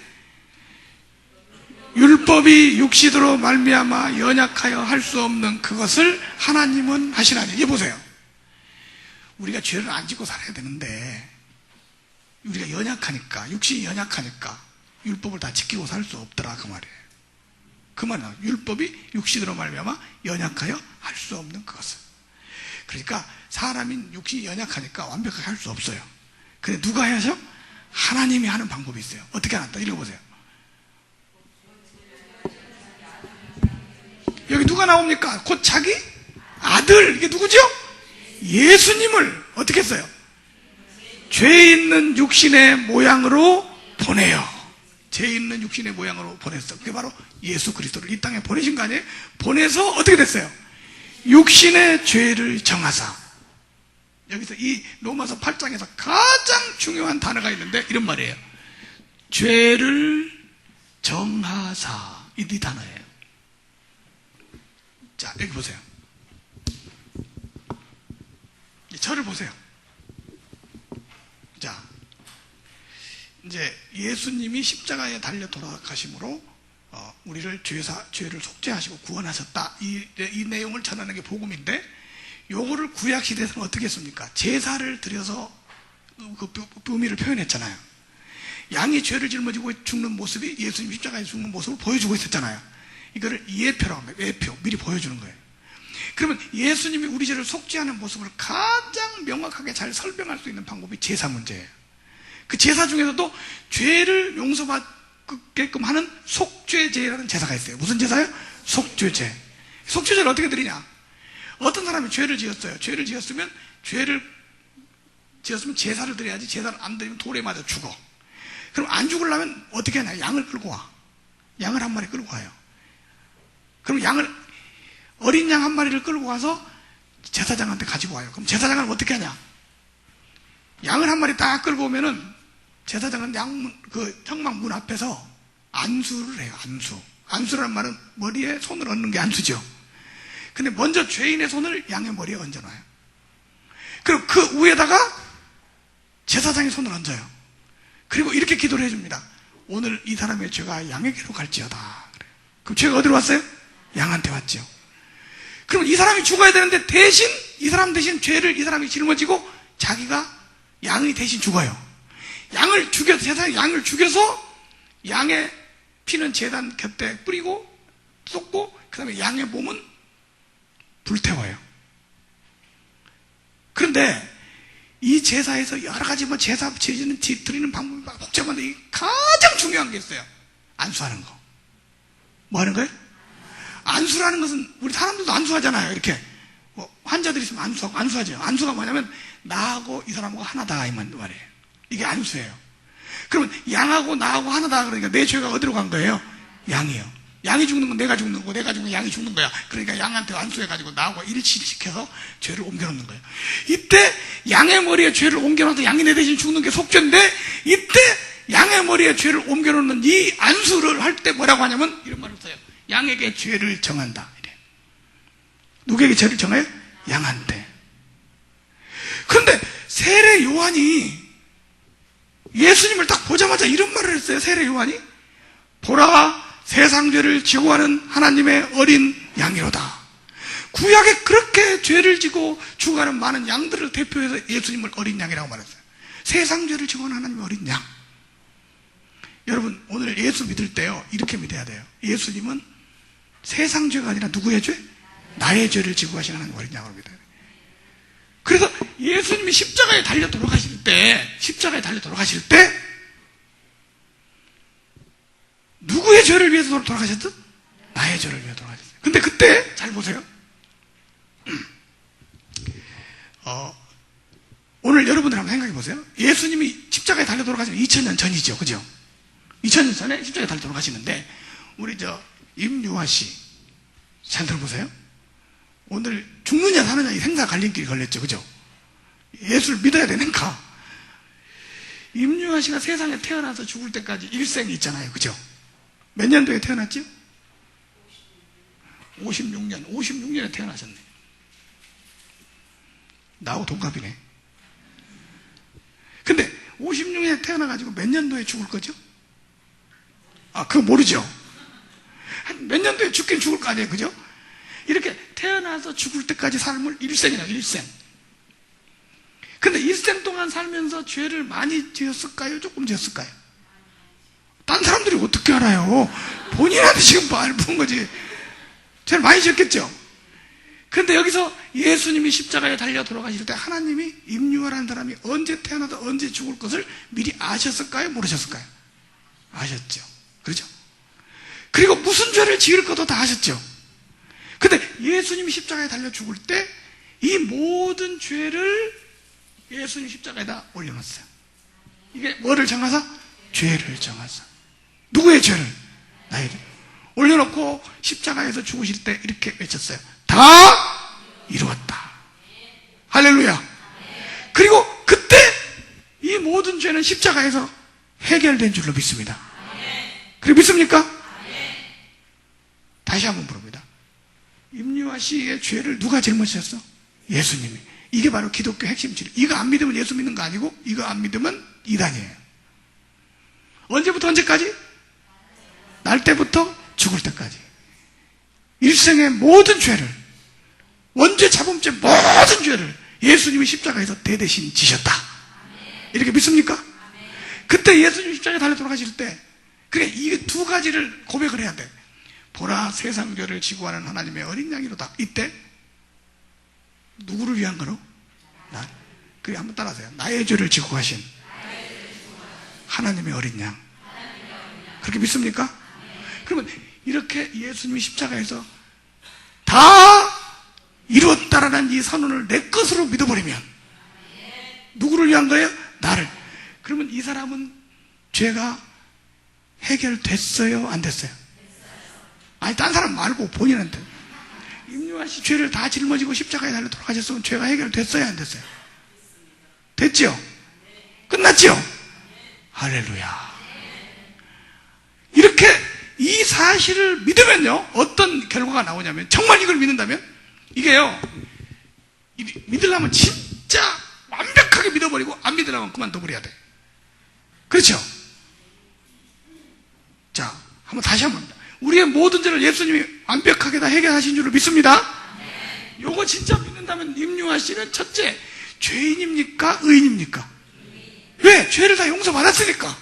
율법이 육신으로 말미암아 연약하여 할 수 없는 그것을 하나님은 하시나니. 이게 보세요. 우리가 죄를 안 짓고 살아야 되는데 우리가 연약하니까, 육신이 연약하니까 율법을 다 지키고 살 수 없더라, 그 말이에요. 그 말은 율법이 육신으로 말미암아 연약하여 할 수 없는 그것을. 그러니까 사람인 육신이 연약하니까 완벽하게 할 수 없어요. 근데 누가 해야죠? 하나님이 하는 방법이 있어요. 어떻게 하나? 읽어보세요. 여기 누가 나옵니까? 곧 자기 아들, 이게 누구죠? 예수님을 어떻게 했어요? 죄 있는 육신의 모양으로 보내요. 죄 있는 육신의 모양으로 보냈어. 그게 바로 예수 그리스도를 이 땅에 보내신 거 아니에요? 보내서 어떻게 됐어요? 육신의 죄를 정하사. 여기서 이 로마서 8장에서 가장 중요한 단어가 있는데 이런 말이에요. 죄를 정하사. 이 단어예요. 자, 여기 보세요. 저를 보세요. 자, 이제 예수님이 십자가에 달려 돌아가심으로 우리를 죄를 속죄하시고 구원하셨다. 이 내용을 전하는 게 복음인데, 요거를 구약 시대에서는 어떻게 했습니까? 제사를 드려서 그 의미를 표현했잖아요. 양이 죄를 짊어지고 죽는 모습이 예수님 십자가에 죽는 모습을 보여주고 있었잖아요. 이거를 예표라고 합니다. 예표, 미리 보여주는 거예요. 그러면 예수님이 우리 죄를 속죄하는 모습을 가장 명확하게 잘 설명할 수 있는 방법이 제사 문제예요. 그 제사 중에서도 죄를 용서받게끔 하는 속죄제라는 제사가 있어요. 무슨 제사예요? 속죄제. 속죄제를 어떻게 드리냐? 어떤 사람이 죄를 지었어요. 죄를 지었으면 제사를 드려야지. 제사를 안 드리면 돌에 맞아 죽어. 그럼 안 죽으려면 어떻게 하냐? 양을 끌고 와. 양을 한 마리 끌고 와요. 그럼 어린 양 한 마리를 끌고 가서 제사장한테 가지고 와요. 그럼 제사장은 어떻게 하냐? 양을 한 마리 딱 끌고 오면은 제사장은 성막 문 앞에서 안수를 해요. 안수라는 말은 머리에 손을 얹는 게 안수죠. 근데 먼저 죄인의 손을 양의 머리에 얹어놔요. 그리고 그 위에다가 제사장의 손을 얹어요. 그리고 이렇게 기도를 해줍니다. 오늘 이 사람의 죄가 양에게로 갈지어다. 그럼 죄가 어디로 왔어요? 양한테 왔죠. 그럼 이 사람이 죽어야 되는데 이 사람 대신 죄를 이 사람이 짊어지고 자기가 양이 대신 죽어요. 제사장이 양을 죽여서 양의 피는 제단 곁에 뿌리고 쏟고 그 다음에 양의 몸은 불태워요. 그런데 이 제사에서 여러 가지 제사 드리는 방법이 복잡한데 가장 중요한 게 있어요. 안수하는 거. 뭐 하는 거예요? 안수라는 것은 우리 사람들도 안수하잖아요. 이렇게 환자들이 있으면 안수하죠. 안수가 뭐냐면 나하고 이 사람하고 하나다 이 말이에요. 이게 안수예요. 그러면 양하고 나하고 하나다 그러니까 내 죄가 어디로 간 거예요? 양이요. 양이 죽는 건 내가 죽는 거고 내가 죽는 건 양이 죽는 거야. 그러니까 양한테 안수해가지고 나하고 일치시켜서 죄를 옮겨놓는 거예요. 이때 양의 머리에 죄를 옮겨놓아서 양이 내 대신 죽는 게 속죄인데, 이때 양의 머리에 죄를 옮겨놓는 이 안수를 할 때 뭐라고 하냐면 이런 말을 써요. 양에게 죄를 정한다. 이래. 누구에게 죄를 정해요? 양한테. 그런데 세례 요한이 예수님을 딱 보자마자 이런 말을 했어요. 세례 요한이 보라 세상 죄를 지고 하는 하나님의 어린 양이로다. 구약에 그렇게 죄를 지고 죽어가는 많은 양들을 대표해서 예수님을 어린 양이라고 말했어요. 세상 죄를 지고 하는 하나님의 어린 양. 여러분 오늘 예수 믿을 때요 이렇게 믿어야 돼요. 예수님은 세상 죄가 아니라 누구의 죄? 나의 죄를 지고 가시는 하나님 어린 양으로 믿어야 돼요. 그래서 예수님이 십자가에 달려 돌아가실 때 누구의 죄를 위해서 돌아가셨죠? 나의 죄를 위해 돌아가셨어요. 근데 그때 잘 보세요. 오늘 여러분들 한번 생각해 보세요. 예수님이 십자가에 달려 돌아가시면 2000년 전이죠. 그죠? 2000년 전에 십자가에 달려 돌아가시는데 우리 임유아 씨 잘 들어보세요. 오늘 죽느냐 사느냐 이 생사 갈림길이 걸렸죠. 그죠? 예수를 믿어야 되는가? 임유아 씨가 세상에 태어나서 죽을 때까지 일생이 있잖아요. 그죠? 몇 년도에 태어났죠? 56년에 태어나셨네. 나하고 동갑이네. 근데 56년에 태어나가지고 몇 년도에 죽을 거죠? 그거 모르죠? 한 몇 년도에 죽긴 죽을 거 아니에요. 그죠? 이렇게 태어나서 죽을 때까지 삶을 일생이라고, 일생. 근데 일생 동안 살면서 죄를 많이 지었을까요? 조금 지었을까요? 딴 사람들이 어떻게 알아요? 본인한테 지금 본 거지. 죄를 많이 지었겠죠? 근데 여기서 예수님이 십자가에 달려 돌아가실 때 하나님이 임유아라는 사람이 언제 태어나서 언제 죽을 것을 미리 아셨을까요? 모르셨을까요? 아셨죠. 그렇죠? 그리고 무슨 죄를 지을 것도 다 아셨죠. 근데 예수님이 십자가에 달려 죽을 때 이 모든 죄를 예수님 십자가에다 올려놨어요. 이게 뭐를 정하사? 죄를 정하사. 누구의 죄를? 나의 죄. 올려놓고 십자가에서 죽으실 때 이렇게 외쳤어요. 다 이루었다. 할렐루야. 그리고 그때 이 모든 죄는 십자가에서 해결된 줄로 믿습니다. 그래 믿습니까? 다시 한번 물어봅니다. 임유아 씨의 죄를 누가 짊어지셨어? 예수님이. 이게 바로 기독교 핵심 진리. 이거 안 믿으면 예수 믿는 거 아니고 이거 안 믿으면 이단이에요. 언제부터 언제까지? 날 때부터 죽을 때까지. 일생의 모든 죄를, 원죄 자범죄 모든 죄를 예수님이 십자가에서 대대신 지셨다. 이렇게 믿습니까? 그때 예수님 십자가에 달려 돌아가실 때 그래 이 두 가지를 고백을 해야 돼. 보라 세상 죄를 지고 하는 하나님의 어린 양이로다. 이때 누구를 위한 거로? 나. 그래 한번 따라하세요. 나의 죄를 지고 가신 하나님의 어린 양. 그렇게 믿습니까? 그러면 이렇게 예수님이 십자가에서 다 이루었다라는 이 선언을 내 것으로 믿어버리면 누구를 위한 거예요? 나를. 그러면 이 사람은 죄가 해결됐어요? 안 됐어요? 아니 딴 사람 말고 본인한테. 임유아 씨 죄를 다 짊어지고 십자가에 달려 돌아가셨으면 죄가 해결됐어요? 안 됐어요? 됐죠? 끝났죠? 할렐루야. 이렇게 이 사실을 믿으면요 어떤 결과가 나오냐면, 정말 이걸 믿는다면 이게요, 믿으려면 진짜 완벽하게 믿어버리고 안 믿으려면 그만둬버려야 돼. 그렇죠? 자, 한번 다시 한번. 우리의 모든 죄를 예수님이 완벽하게 다 해결하신 줄로 믿습니다. 요거 진짜 믿는다면 임유아 씨는 첫째, 죄인입니까? 의인입니까? 왜? 죄를 다 용서받았으니까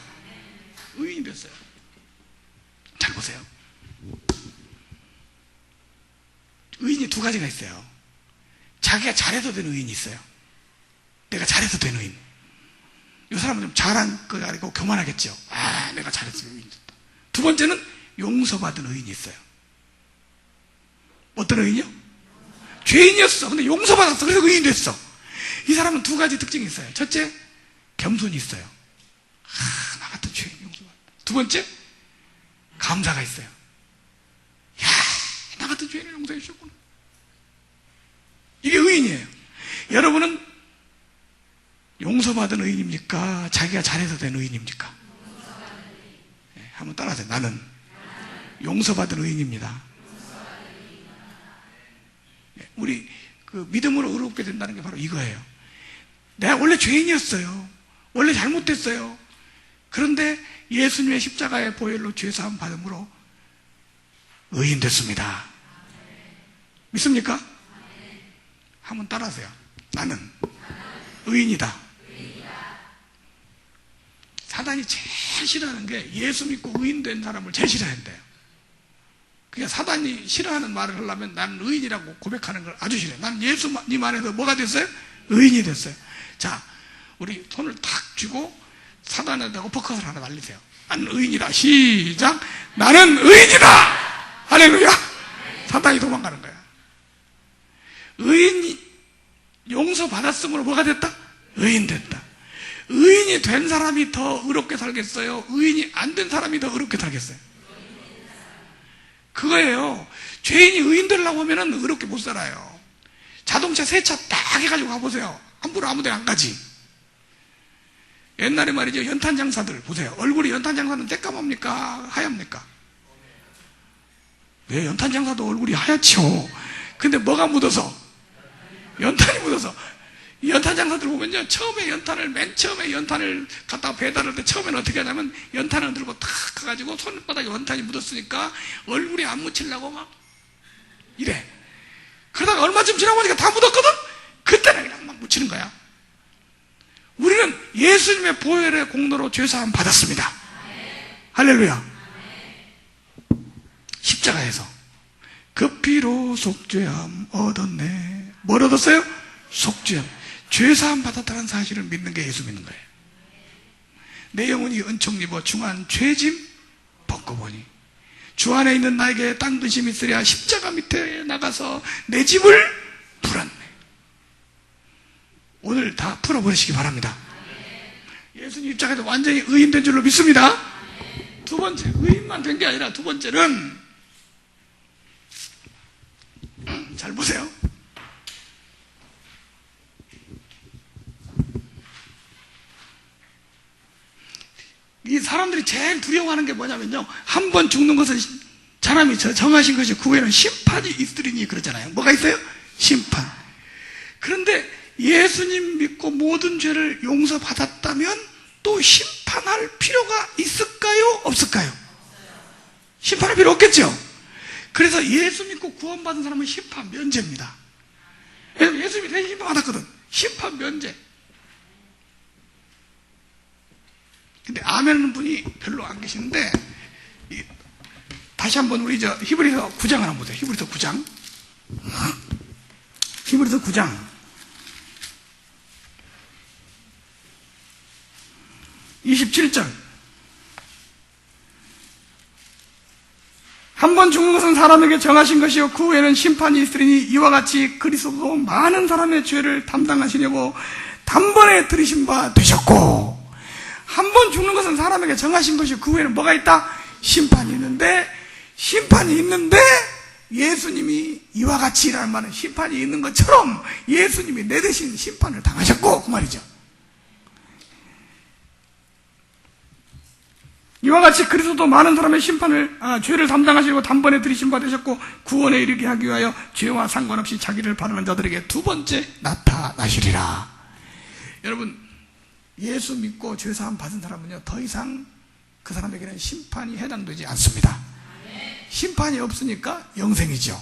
의인이 됐어요. 잘 보세요. 의인이 두 가지가 있어요. 자기가 잘해서 된 의인이 있어요. 내가 잘해서 된 의인. 이 사람은 좀 잘한 거 아니고 교만하겠죠. 아, 내가 잘해서 의인이 됐다. 두 번째는 용서받은 의인이 있어요. 어떤 의인이요? 죄인이었어. 근데 용서받았어. 그래서 의인이 됐어. 이 사람은 두 가지 특징이 있어요. 첫째, 겸손이 있어요. 아, 나 같은 죄인 용서받았다. 두 번째, 감사가 있어요. 야, 나 같은 죄인을 용서해 주셨구나. 이게 의인이에요. 여러분은 용서받은 의인입니까? 자기가 잘해서 된 의인입니까? 네, 한번 따라하세요. 나는 용서받은 의인입니다. 네, 우리 그 믿음으로 의롭게 된다는 게 바로 이거예요. 내가 원래 죄인이었어요. 원래 잘못됐어요. 그런데 예수님의 십자가의 보혈로 죄사함 받음으로 의인 됐습니다. 믿습니까? 한번 따라하세요. 나는 의인이다. 사단이 제일 싫어하는 게 예수 믿고 의인 된 사람을 제일 싫어한대요. 그러니까 사단이 싫어하는 말을 하려면 나는 의인이라고 고백하는 걸 아주 싫어해요. 나는 예수님 안에서 뭐가 됐어요? 의인이 됐어요. 자, 우리 손을 탁 쥐고 사단에다 어퍼컷을 하나 날리세요. 나는 의인이다. 시작. 나는 의인이다. 할렐루야. 사단이 도망가는 거야. 의인이 용서받았으므로 뭐가 됐다? 의인 됐다. 의인이 된 사람이 더 의롭게 살겠어요? 의인이 안 된 사람이 더 의롭게 살겠어요? 그거예요. 죄인이 의인 되려고 하면은 의롭게 못 살아요. 자동차 세차 딱 해가지고 가보세요. 함부로 아무 데나 안 가지. 옛날에 말이죠. 연탄 장사들 보세요. 얼굴이 연탄 장사는 떼까맙니까? 하얗습니까? 왜? 연탄 장사도 얼굴이 하얗죠. 근데 뭐가 묻어서? 연탄이 묻어서. 이 연탄 장사들 보면요, 맨 처음에 연탄을 갖다가 배달할 때 처음에는 어떻게 하냐면 연탄을 들고 탁 가가지고 손바닥에 연탄이 묻었으니까 얼굴에 안 묻히려고 막 이래. 그러다가 얼마쯤 지나고 보니까 다 묻었거든? 그때는 그냥 막 묻히는 거야. 우리는 예수님의 보혈의 공로로 죄사함 받았습니다. 할렐루야. 십자가에서 그 피로 속죄함 얻었네. 뭘 얻었어요? 속죄함. 죄사함 받았다는 사실을 믿는 게 예수 믿는 거예요. 내 영혼이 은총 입어 중한 죄짐 벗고 보니 주 안에 있는 나에게 땅 근심이 있으랴 십자가 밑에 나가서 내 집을 불었네. 오늘 다 풀어버리시기 바랍니다. 예수님 입장에서 완전히 의인된 줄로 믿습니다. 두 번째, 의인만 된 게 아니라 두 번째는, 잘 보세요. 이 사람들이 제일 두려워하는 게 뭐냐면요, 한 번 죽는 것은 사람이 정하신 것이 그 후에는 심판이 있으리니 그러잖아요. 뭐가 있어요? 심판. 그런데 예수님 믿고 모든 죄를 용서받았다면 또 심판할 필요가 있을까요? 없을까요? 심판할 필요 없겠죠. 그래서 예수 믿고 구원받은 사람은 심판 면제입니다. 왜냐면 예수님이 대신 심판받았거든. 심판 면제. 근데 아멘 하는 분이 별로 안 계시는데, 다시 한번 우리 히브리서 9장 하나 보세요. 히브리서 9장. 히브리서 9장. 27절. 한 번 죽는 것은 사람에게 정하신 것이요 그 후에는 심판이 있으리니 이와 같이 그리스도도 많은 사람의 죄를 담당하시려고 단번에 들이신 바 되셨고, 한 번 죽는 것은 사람에게 정하신 것이요 그 후에는 뭐가 있다? 심판이 있는데 예수님이 이와 같이라는 말은 심판이 있는 것처럼 예수님이 내 대신 심판을 당하셨고 그 말이죠. 이와 같이 그리스도도 많은 사람의 죄를 담당하시고 단번에 들이신 바 되셨고 구원에 이르게 하기 위하여 죄와 상관없이 자기를 바라는 자들에게 두 번째 나타나시리라. 여러분, 예수 믿고 죄사함 받은 사람은요, 더 이상 그 사람에게는 심판이 해당되지 않습니다. 심판이 없으니까 영생이죠.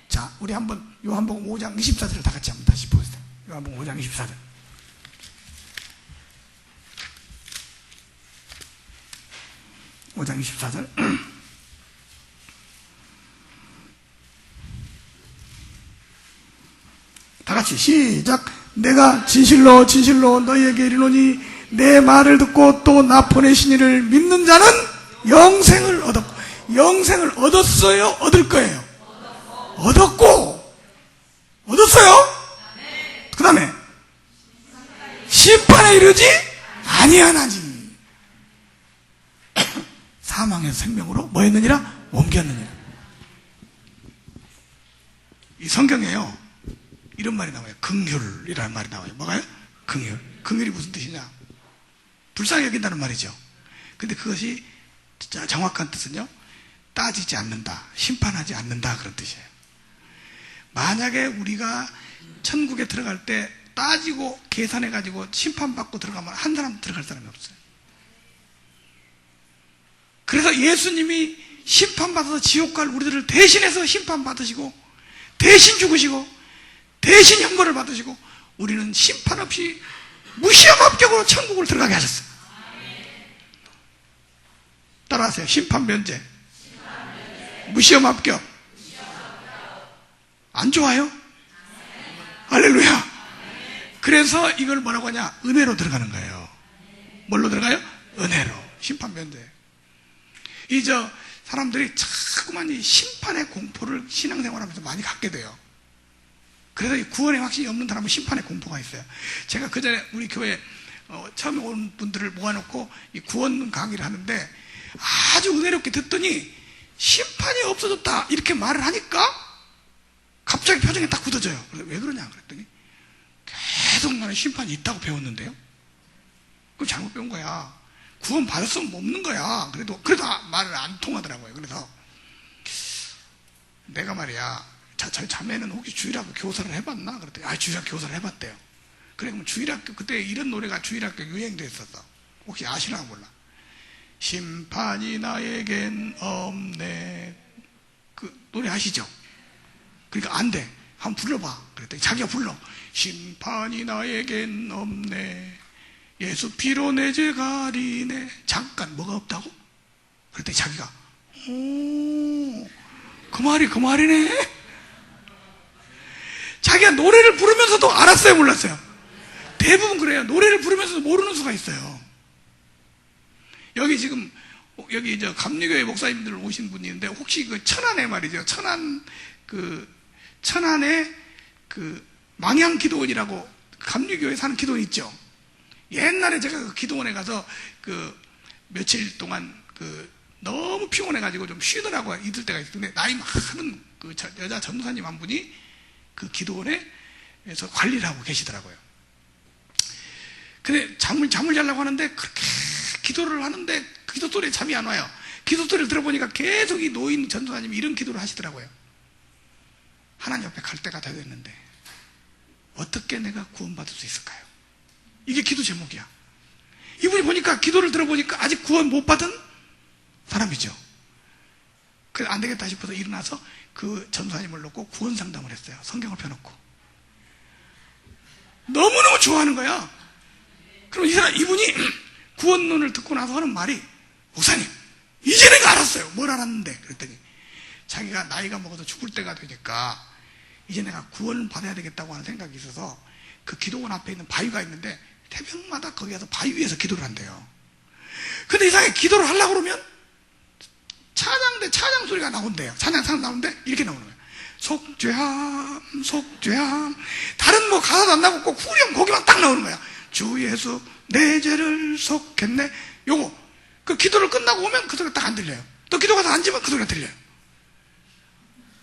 자, 우리 한번 요한복음 5장 24절을 다 같이 한번 다시 보세요. 요한복음 5장 24절. 다 같이 시작. 내가 진실로 진실로 너희에게 이르노니 내 말을 듣고 또 나 보내신 이를 믿는 자는 영생을 얻었고. 영생을 얻었어요? 얻을 거예요? 얻었고. 얻었어요? 그 다음에 심판에 이르지 아니하나니 사망에서 생명으로 뭐 했느니라? 옮겼느니라. 이 성경에요, 이런 말이 나와요. 긍휼이라는 말이 나와요. 뭐가요? 긍휼. 긍휼이 무슨 뜻이냐? 불쌍히 여긴다는 말이죠. 근데 그것이 진짜 정확한 뜻은요, 따지지 않는다, 심판하지 않는다, 그런 뜻이에요. 만약에 우리가 천국에 들어갈 때 따지고 계산해가지고 심판받고 들어가면 한 사람도 들어갈 사람이 없어요. 그래서 예수님이 심판받아서 지옥 갈 우리들을 대신해서 심판받으시고 대신 죽으시고 대신 형벌을 받으시고 우리는 심판 없이 무시한 합격으로 천국을 들어가게 하셨어요. 따라하세요. 심판 면제. 무시험 합격. 안 좋아요? 할렐루야. 그래서 이걸 뭐라고 하냐? 은혜로 들어가는 거예요. 뭘로 들어가요? 은혜로. 심판 면제. 사람들이 자꾸만 이 심판의 공포를 신앙생활하면서 많이 갖게 돼요. 그래서 이 구원의 확신이 없는 사람은 심판의 공포가 있어요. 제가 그 전에 우리 교회 처음에 온 분들을 모아놓고 이 구원 강의를 하는데 아주 은혜롭게 듣더니 심판이 없어졌다 이렇게 말을 하니까 갑자기 표정이 딱 굳어져요. 그래서 왜 그러냐 그랬더니 계속 나는 심판이 있다고 배웠는데요. 그럼 잘못 배운 거야. 구원 받았으면 없는 거야. 그래도 말을 안 통하더라고요. 그래서 내가 말이야, 자매는 혹시 주일학교 교사를 해봤나? 그랬더니 주일학교 교사를 해봤대요. 그래, 그럼 주일학교, 그때 이런 노래가 주일학교 유행됐었어. 혹시 아시나 몰라. 심판이 나에겐 없네. 그 노래 아시죠? 그러니까 안 돼. 한번 불러봐. 그랬더니 자기가 불러. 심판이 나에겐 없네. 예수 피로 내 죄 가리네. 잠깐 뭐가 없다고? 그랬더니 자기가 그 말이네. 자기가 노래를 부르면서도 알았어요, 몰랐어요? 대부분 그래요. 노래를 부르면서도 모르는 수가 있어요. 여기 지금 감리교회 목사님들 오신 분이 있는데 혹시 그 천안에 말이죠. 천안에 그 망향기도원이라고 감리교회에서 하는 기도원 있죠. 옛날에 제가 그 기도원에 가서 며칠 동안 너무 피곤해가지고 좀 쉬더라고 있을 때가 있었는데, 나이 많은 여자 전도사님 한 분이 그 기도원에서 관리를 하고 계시더라고요. 근데 잠을 자려고 하는데 그렇게 기도를 하는데 기도 소리에 잠이 안 와요. 기도 소리를 들어보니까 계속 이 노인 전도사님이 이런 기도를 하시더라고요. 하나님 옆에 갈 때가 다 됐는데 어떻게 내가 구원받을 수 있을까요? 이게 기도 제목이야. 이분이 보니까 기도를 들어보니까 아직 구원 못 받은 사람이죠. 그래서 안 되겠다 싶어서 일어나서 그 전도사님을 놓고 구원 상담을 했어요. 성경을 펴놓고. 너무너무 좋아하는 거야. 그럼 이분이 구원론을 듣고 나서 하는 말이, 목사님, 이제 내가 알았어요. 뭘 알았는데? 그랬더니 자기가 나이가 먹어서 죽을 때가 되니까 이제 내가 구원을 받아야 되겠다고 하는 생각이 있어서 그 기도원 앞에 있는 바위가 있는데 새벽마다 거기 가서 바위 위에서 기도를 한대요. 근데 이상하게 기도를 하려고 그러면 찬양 소리가 나온대요. 찬양 나오는데 이렇게 나오는 거예요. 속죄함, 속죄함. 다른 뭐 가사도 안 나오고 꼭 후렴 거기만 딱 나오는 거야. 주 예수 내 죄를 속했네. 요거. 그 기도를 끝나고 오면 그 소리가 딱 안 들려요. 또 기도 가서 앉으면 그 소리가 들려요.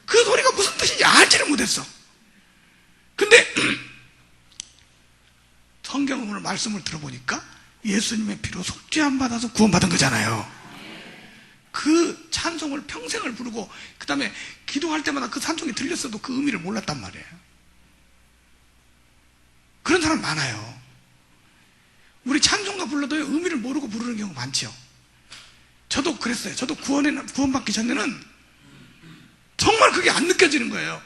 그 소리가 무슨 뜻인지 알지를 못했어. 근데 성경 오늘 말씀을 들어보니까 예수님의 피로 속죄함 받아서 구원받은 거잖아요. 그 찬송을 평생을 부르고 그 다음에 기도할 때마다 그 찬송이 들렸어도 그 의미를 몰랐단 말이에요. 그런 사람 많아요. 우리 찬송가 불러도 의미를 모르고 부르는 경우 많죠. 저도 그랬어요. 저도 구원받기 전에는 정말 그게 안 느껴지는 거예요.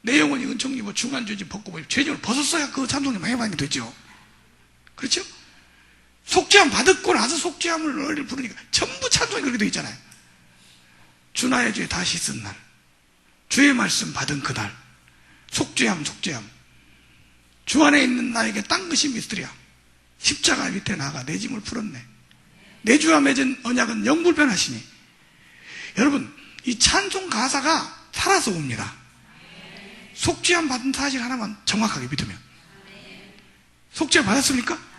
내 영혼이 은총 입어 중한죄지 벗고 죄짐을 벗었어야 그 찬송이 해방이 되죠. 그렇죠? 속죄함 받았고 나서 속죄함을 널리 부르니까 전부 찬송이 그렇게 되어 있잖아요. 주 나의 죄 다 씻은 날, 주의 말씀 받은 그날, 속죄함, 속죄함. 주 안에 있는 나에게 딴 것이 미스터리야. 십자가 밑에 나가 내 짐을 풀었네. 내 주와 맺은 언약은 영불변하시니. 여러분, 이 찬송 가사가 살아서 옵니다. 속죄함 받은 사실 하나만 정확하게 믿으면. 속죄 받았습니까?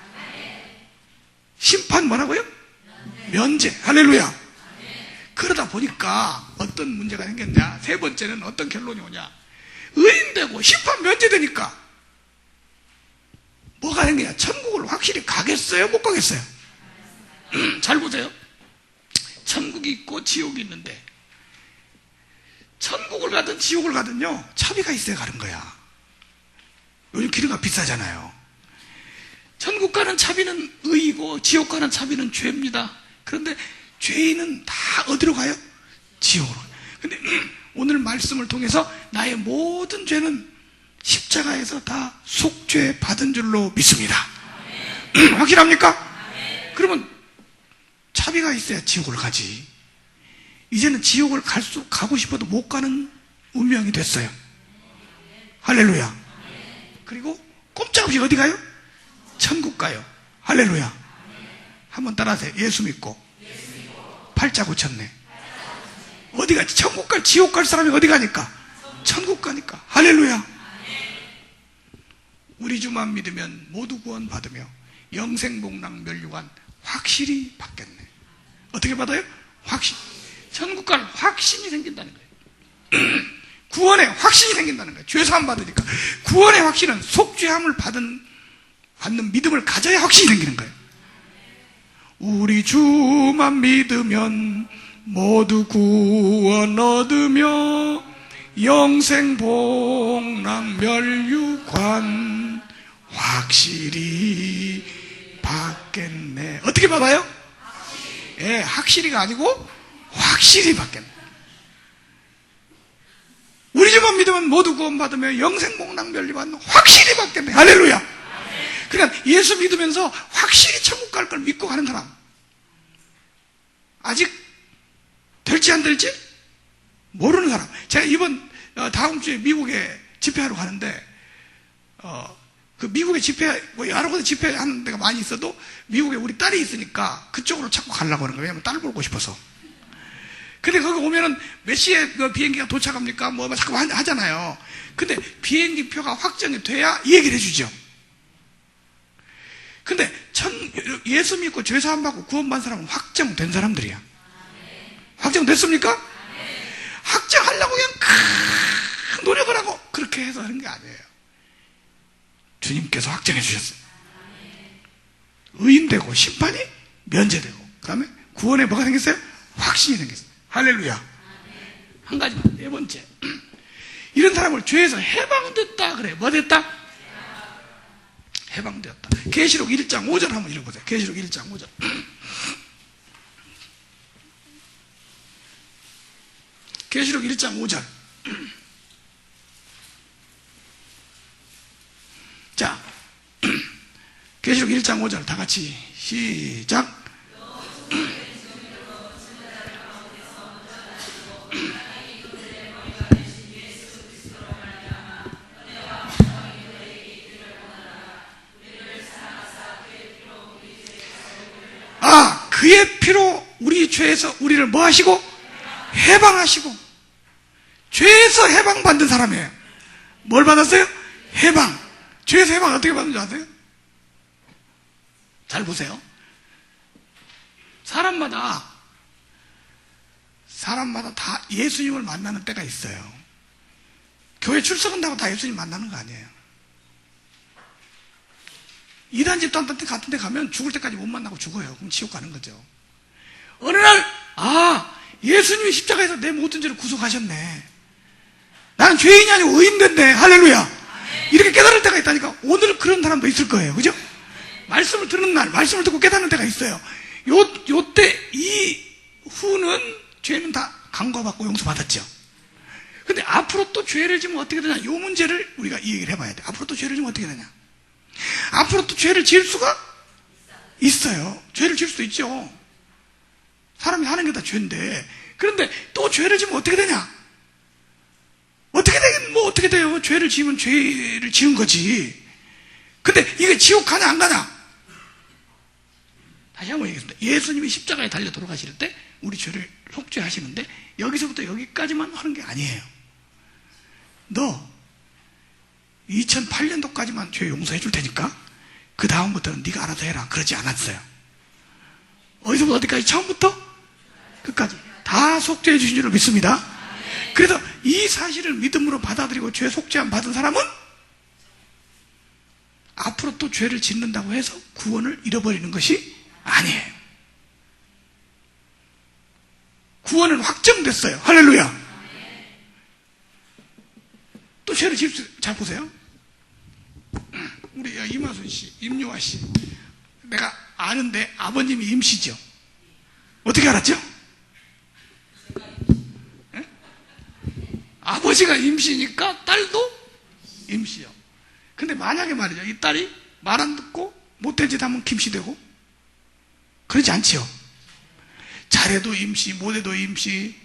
심판 뭐라고요? 면제. 할렐루야. 그러다 보니까 어떤 문제가 생겼냐. 세 번째는 어떤 결론이 오냐. 의인되고 심판 면제되니까 뭐가 생기냐. 천국을 확실히 가겠어요? 못 가겠어요? 잘 보세요. 천국이 있고 지옥이 있는데 천국을 가든 지옥을 가든요 차비가 있어야 가는 거야. 요즘 기름값 비싸잖아요. 천국 가는 차비는 의이고 지옥 가는 차비는 죄입니다. 그런데 죄인은 다 어디로 가요? 지옥으로. 근데 오늘 말씀을 통해서 나의 모든 죄는 십자가에서 다 속죄 받은 줄로 믿습니다. 확실합니까? 그러면 차비가 있어야 지옥을 가지. 이제는 지옥을 가고 싶어도 못 가는 운명이 됐어요. 할렐루야. 그리고 꼼짝없이 어디 가요? 천국 가요. 할렐루야. 한번 따라하세요. 예수 믿고 팔자 고쳤네. 어디 가지? 천국 갈, 지옥 갈 사람이 어디 가니까? 천국 가니까. 할렐루야. 우리 주만 믿으면 모두 구원 받으며 영생복락 멸류관 확실히 받겠네. 어떻게 받아요? 확신. 천국 갈 확신이 생긴다는 거예요. 구원의 확신이 생긴다는 거예요. 죄사함 받으니까. 구원의 확신은 속죄함을 받는 믿음을 가져야 확신이 생기는 거예요. 우리 주만 믿으면 모두 구원 얻으며 영생복락 멸류관 확실히 받겠네. 어떻게 받아요? 예, 확실히가 아니고 확실히 받겠네. 우리 주만 믿으면 모두 구원받으며 영생복락 멸류관 확실히 받겠네. 할렐루야. 그러니까 예수 믿으면서 확실히 천국 갈 걸 믿고 가는 사람, 아직 될지 안 될지 모르는 사람. 제가 다음 주에 미국에 집회하러 가는데 그 미국에 집회, 뭐 여러 곳에 집회하는 데가 많이 있어도 미국에 우리 딸이 있으니까 그쪽으로 자꾸 가려고 하는 거예요. 왜냐면 딸 보고 싶어서. 근데 거기 오면은 몇 시에 그 비행기가 도착합니까? 뭐 자꾸 하잖아요. 근데 비행기 표가 확정이 돼야 이 얘기를 해주죠. 근데 예수 믿고 죄사함 받고 구원받은 사람은 확정된 사람들이야. 확정됐습니까? 확정하려고 그냥 큰 노력을 하고 그렇게 해서 하는 게 아니에요. 주님께서 확정해 주셨어요. 의인되고 심판이 면제되고 그 다음에 구원에 뭐가 생겼어요? 확신이 생겼어요. 할렐루야. 한 가지만, 네 번째. 이런 사람을 죄에서 해방됐다 그래. 뭐 됐다? 해방되었다. 계시록 1장 5절 한번 읽어보세요. 계시록 1장 5절. 계시록 1장 5절. 자, 계시록 1장 5절 다 같이 시작. 아, 그의 피로 우리 죄에서 우리를 뭐 하시고? 해방하시고. 죄에서 해방받는 사람이에요. 뭘 받았어요? 해방. 죄에서 해방 어떻게 받는 줄 아세요? 잘 보세요. 사람마다 다 예수님을 만나는 때가 있어요. 교회 출석한다고 다 예수님 만나는 거 아니에요. 이단 집단 같은 데 가면 죽을 때까지 못 만나고 죽어요. 그럼 지옥 가는 거죠. 어느 날, 예수님이 십자가에서 내 모든 죄를 구속하셨네. 나는 죄인이 아니고 의인된데, 할렐루야. 이렇게 깨달을 때가 있다니까. 오늘 그런 사람도 있을 거예요. 그죠? 말씀을 듣는 날, 말씀을 듣고 깨닫는 때가 있어요. 요때 이후는 죄는 다 간과받고 용서받았죠. 근데 앞으로 또 죄를 지면 어떻게 되냐? 요 문제를 우리가 이 얘기를 해봐야 돼. 앞으로 또 죄를 지면 어떻게 되냐? 앞으로 또 죄를 지을 수가 있어요. 죄를 지을 수도 있죠. 사람이 하는 게 다 죄인데. 그런데 또 죄를 지으면 어떻게 되냐? 어떻게 되긴 뭐 어떻게 돼요? 죄를 지으면 죄를 지은 거지. 근데 이게 지옥 가냐 안 가냐? 다시 한번 얘기했습니다. 예수님이 십자가에 달려 돌아가실 때 우리 죄를 속죄하시는데 여기서부터 여기까지만 하는 게 아니에요. 너 2008년도까지만 죄 용서해 줄 테니까 그 다음부터는 네가 알아서 해라. 그러지 않았어요. 어디서부터 어디까지? 처음부터 끝까지 다 속죄해 주신 줄로 믿습니다. 그래서 이 사실을 믿음으로 받아들이고 죄 속죄함 받은 사람은 앞으로 또 죄를 짓는다고 해서 구원을 잃어버리는 것이 아니에요. 구원은 확정됐어요. 할렐루야. 또 죄를 짓을 수, 잘 보세요. 우리 이마순 씨, 임요아 씨, 내가 아는데 아버님이 임시죠. 어떻게 알았죠? 네? 아버지가 임시니까 딸도 임시요. 근데 만약에 말이죠, 이 딸이 말 안 듣고 못된 짓 하면 김씨되고 그러지 않지요. 잘해도 임시, 못해도 임시,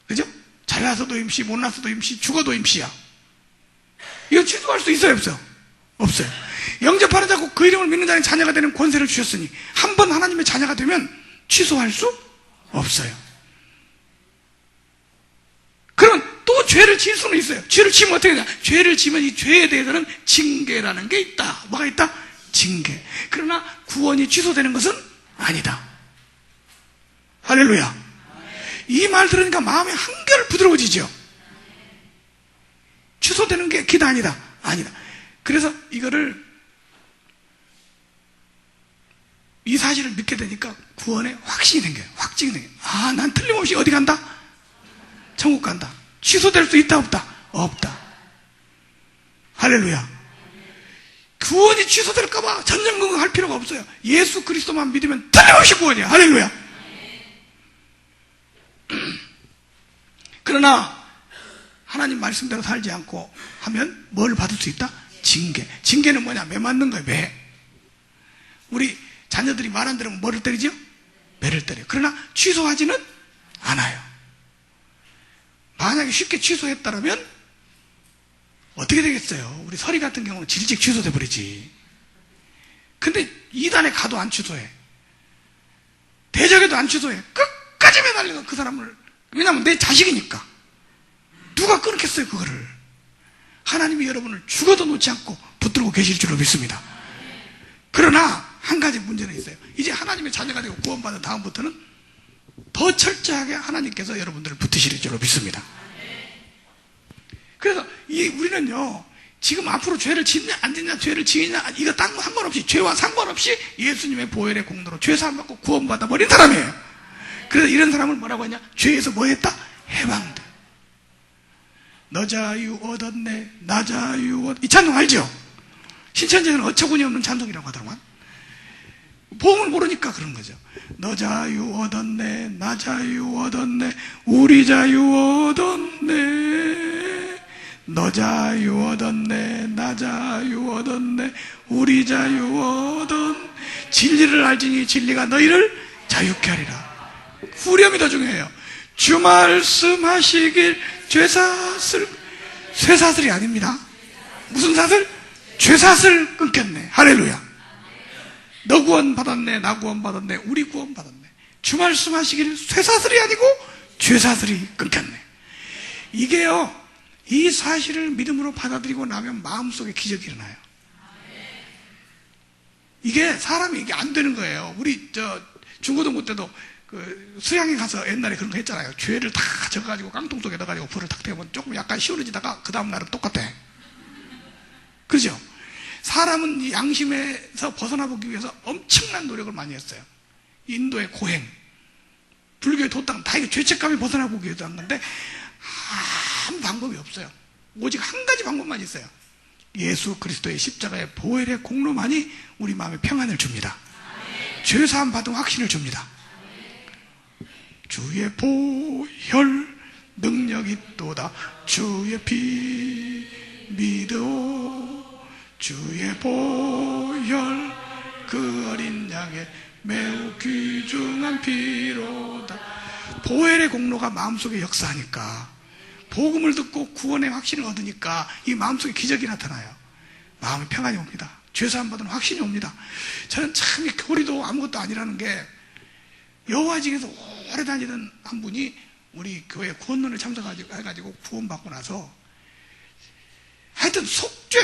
그죠? 잘나서도 임시, 못나서도 임시, 죽어도 임시야. 이거 취소할 수 있어요, 없어요? 없어요. 영접하는 자고 그 이름을 믿는 자는 자녀가 되는 권세를 주셨으니 한 번 하나님의 자녀가 되면 취소할 수 없어요. 그러면 또 죄를 지을 수는 있어요. 죄를 지으면 어떻게 되냐? 죄를 지으면 이 죄에 대해서는 징계라는 게 있다. 뭐가 있다? 징계. 그러나 구원이 취소되는 것은 아니다. 할렐루야. 이 말 들으니까 마음이 한결 부드러워지죠. 취소되는 게 기다 아니다. 아니다. 그래서 이 사실을 믿게 되니까 구원에 확신이 생겨요. 확증이 생겨요. 난 틀림없이 어디 간다? 천국 간다. 취소될 수 있다 없다? 없다. 할렐루야. 구원이 취소될까봐 전전긍긍할 필요가 없어요. 예수 그리스도만 믿으면 틀림없이 구원이야. 할렐루야. 그러나 하나님 말씀대로 살지 않고 하면 뭘 받을 수 있다? 징계. 징계는 뭐냐? 매 맞는 거예요. 매. 우리 자녀들이 말 안 들으면 뭐를 때리죠? 매를 때려요. 그러나 취소하지는 않아요. 만약에 쉽게 취소했다면 어떻게 되겠어요? 우리 서리 같은 경우는 질직 취소돼 버리지. 근데 이단에 가도 안 취소해. 대적에도 안 취소해. 끝까지 매달려서 그 사람을, 왜냐하면 내 자식이니까. 누가 끊겠어요, 그거를. 하나님이 여러분을 죽어도 놓지 않고 붙들고 계실 줄로 믿습니다. 그러나 한 가지 문제는 있어요. 이제 하나님의 자녀가 되고 구원받은 다음부터는 더 철저하게 하나님께서 여러분들을 붙드실 줄로 믿습니다. 그래서 우리는요, 지금 앞으로 죄를 짓냐 안 짓냐, 죄를 지으냐, 이거 딴 거 상관없이, 죄와 상관없이 예수님의 보혈의 공로로 죄 사함 받고 구원받아 버린 사람이에요. 그래서 이런 사람을 뭐라고 하냐? 죄에서 뭐 했다? 해방돼. 너 자유 얻었네, 나 자유 얻. 이 찬송 알죠? 신천지에는 어처구니 없는 찬송이라고 하더만. 복음을 모르니까 그런 거죠. 너 자유 얻었네, 나 자유 얻었네, 우리 자유 얻었네. 너 자유 얻었네, 나 자유 얻었네, 우리 자유 얻었네. 진리를 알지니 진리가 너희를 자유케 하리라. 후렴이 더 중요해요. 주 말씀하시길 쇠사슬이 아닙니다. 무슨 사슬? 죄사슬 끊겼네. 할렐루야. 너 구원 받았네, 나 구원 받았네, 우리 구원 받았네. 주 말씀하시길 쇠사슬이 아니고 죄사슬이 끊겼네. 이게요, 이 사실을 믿음으로 받아들이고 나면 마음속에 기적이 일어나요. 이게 사람이 이게 안 되는 거예요. 우리 중고등부 때도 수양에 가서 옛날에 그런 거 했잖아요. 죄를 다 적어가지고 깡통 속에 넣어가지고 불을 탁 태우면 조금 약간 시원해지다가 그 다음 날은 똑같아. 그죠? 사람은 이 양심에서 벗어나보기 위해서 엄청난 노력을 많이 했어요. 인도의 고행, 불교의 도당, 다 이게 죄책감이 벗어나보기 위해서 한 건데 아무 방법이 없어요. 오직 한 가지 방법만 있어요. 예수 그리스도의 십자가의 보혈의 공로만이 우리 마음에 평안을 줍니다. 죄사함 받은 확신을 줍니다. 주의 보혈 능력이 있도다. 주의 피 믿어. 주의 보혈 그 어린 양의 매우 귀중한 피로다. 보혈의 공로가 마음속에 역사하니까, 복음을 듣고 구원의 확신을 얻으니까 이 마음속에 기적이 나타나요. 마음에 평안이 옵니다. 죄사함 받은 확신이 옵니다. 저는 참 이 교리도 아무것도 아니라는 게, 여호와직에서 오래 다니던 한 분이 우리 교회 구원론에 참석해가지고 구원받고 나서 하여튼 속죄,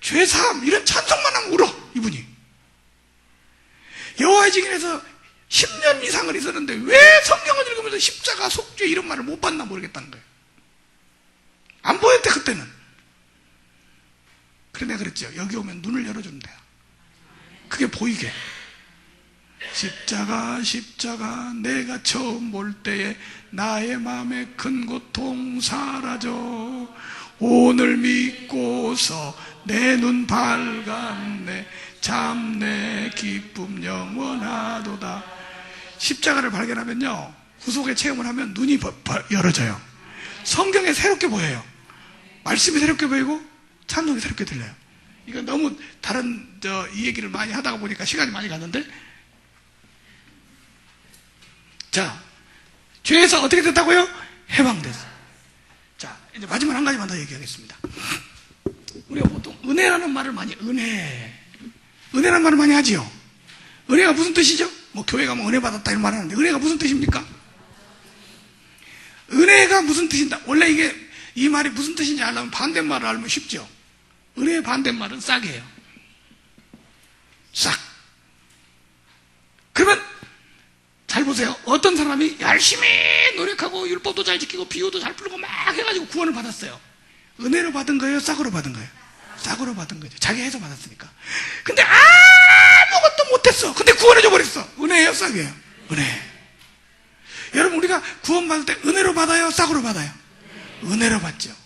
죄사함 이런 찬송만 하면 울어. 이분이 여호와의 증인에서 10년 이상을 있었는데 왜 성경을 읽으면서 십자가, 속죄 이런 말을 못 봤나 모르겠다는 거예요. 안 보였대 그때는. 그래 내가 그랬죠. 여기 오면 눈을 열어주는 데야. 그게 보이게. 십자가 십자가 내가 처음 볼 때에 나의 마음에 큰 고통 사라져. 오늘 믿고서 내 눈 밝았네. 참 내 기쁨 영원하도다. 십자가를 발견하면요, 구속의 체험을 하면 눈이 열어져요. 성경에 새롭게 보여요. 말씀이 새롭게 보이고 찬송이 새롭게 들려요. 이거 너무 다른 이 얘기를 많이 하다가 보니까 시간이 많이 갔는데, 자, 죄에서 어떻게 됐다고요? 해방됐어. 자, 이제 마지막 한 가지만 더 얘기하겠습니다. 우리가 보통 은혜라는 말을 많이, 은혜라는 말을 많이 하지요. 은혜가 무슨 뜻이죠? 뭐 교회 가면 은혜 받았다 이런 말 하는데, 은혜가 무슨 뜻입니까? 은혜가 무슨 뜻인가? 원래 이게 이 말이 무슨 뜻인지 알려면 반대말을 알면 쉽죠. 은혜의 반대말은 싹이에요. 싹. 그러면 잘 보세요. 어떤 사람이 열심히 노력하고 율법도 잘 지키고 비유도 잘 풀고 막 해가지고 구원을 받았어요. 은혜로 받은 거예요? 싹으로 받은 거예요? 싹으로 받은 거죠. 자기 해서 받았으니까. 근데 아무것도 못했어. 근데 구원해줘 버렸어. 은혜예요? 싹이에요? 은혜. 여러분, 우리가 구원 받을 때 은혜로 받아요? 싹으로 받아요? 은혜로 받죠.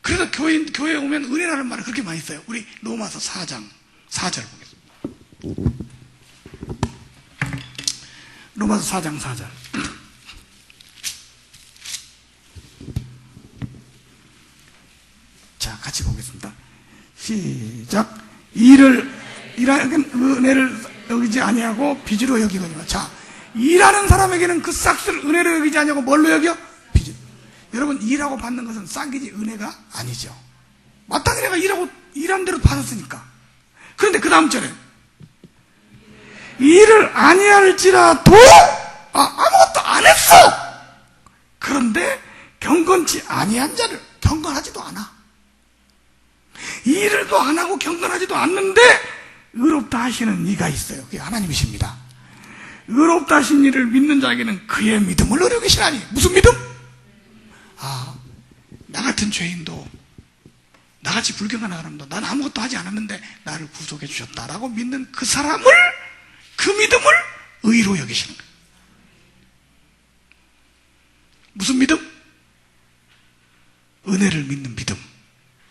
그래서 교회에 오면 은혜라는 말을 그렇게 많이 써요. 우리 로마서 4장 4절 보겠습니다. 로마서 4장 4절. 자, 같이 보겠습니다. 시작. 일하는 은혜를 여기지 아니하고 빚으로 여기거니와. 자, 일하는 사람에게는 그 싹을 은혜로 여기지 아니하고 뭘로 여겨? 빚으로. 여러분, 일하고 받는 것은 싹이지 은혜가 아니죠. 마땅히 내가 일한 대로 받았으니까. 그런데 그 다음 절에 일을 아니할지라도 아무것도 안 했어. 그런데 경건치 아니한 자를, 경건하지도 않아. 일을도 안 하고 경건하지도 않는데 의롭다 하시는 이가 있어요. 그게 하나님이십니다. 의롭다 하신 이를 믿는 자에게는 그의 믿음을 누리고 계시나니. 무슨 믿음? 나 같은 죄인도, 나같이 불경한 사람도 난 아무것도 하지 않았는데 나를 구속해 주셨다라고 믿는 그 사람을, 그 믿음을 의로 여기시는 거예요. 무슨 믿음? 은혜를 믿는 믿음.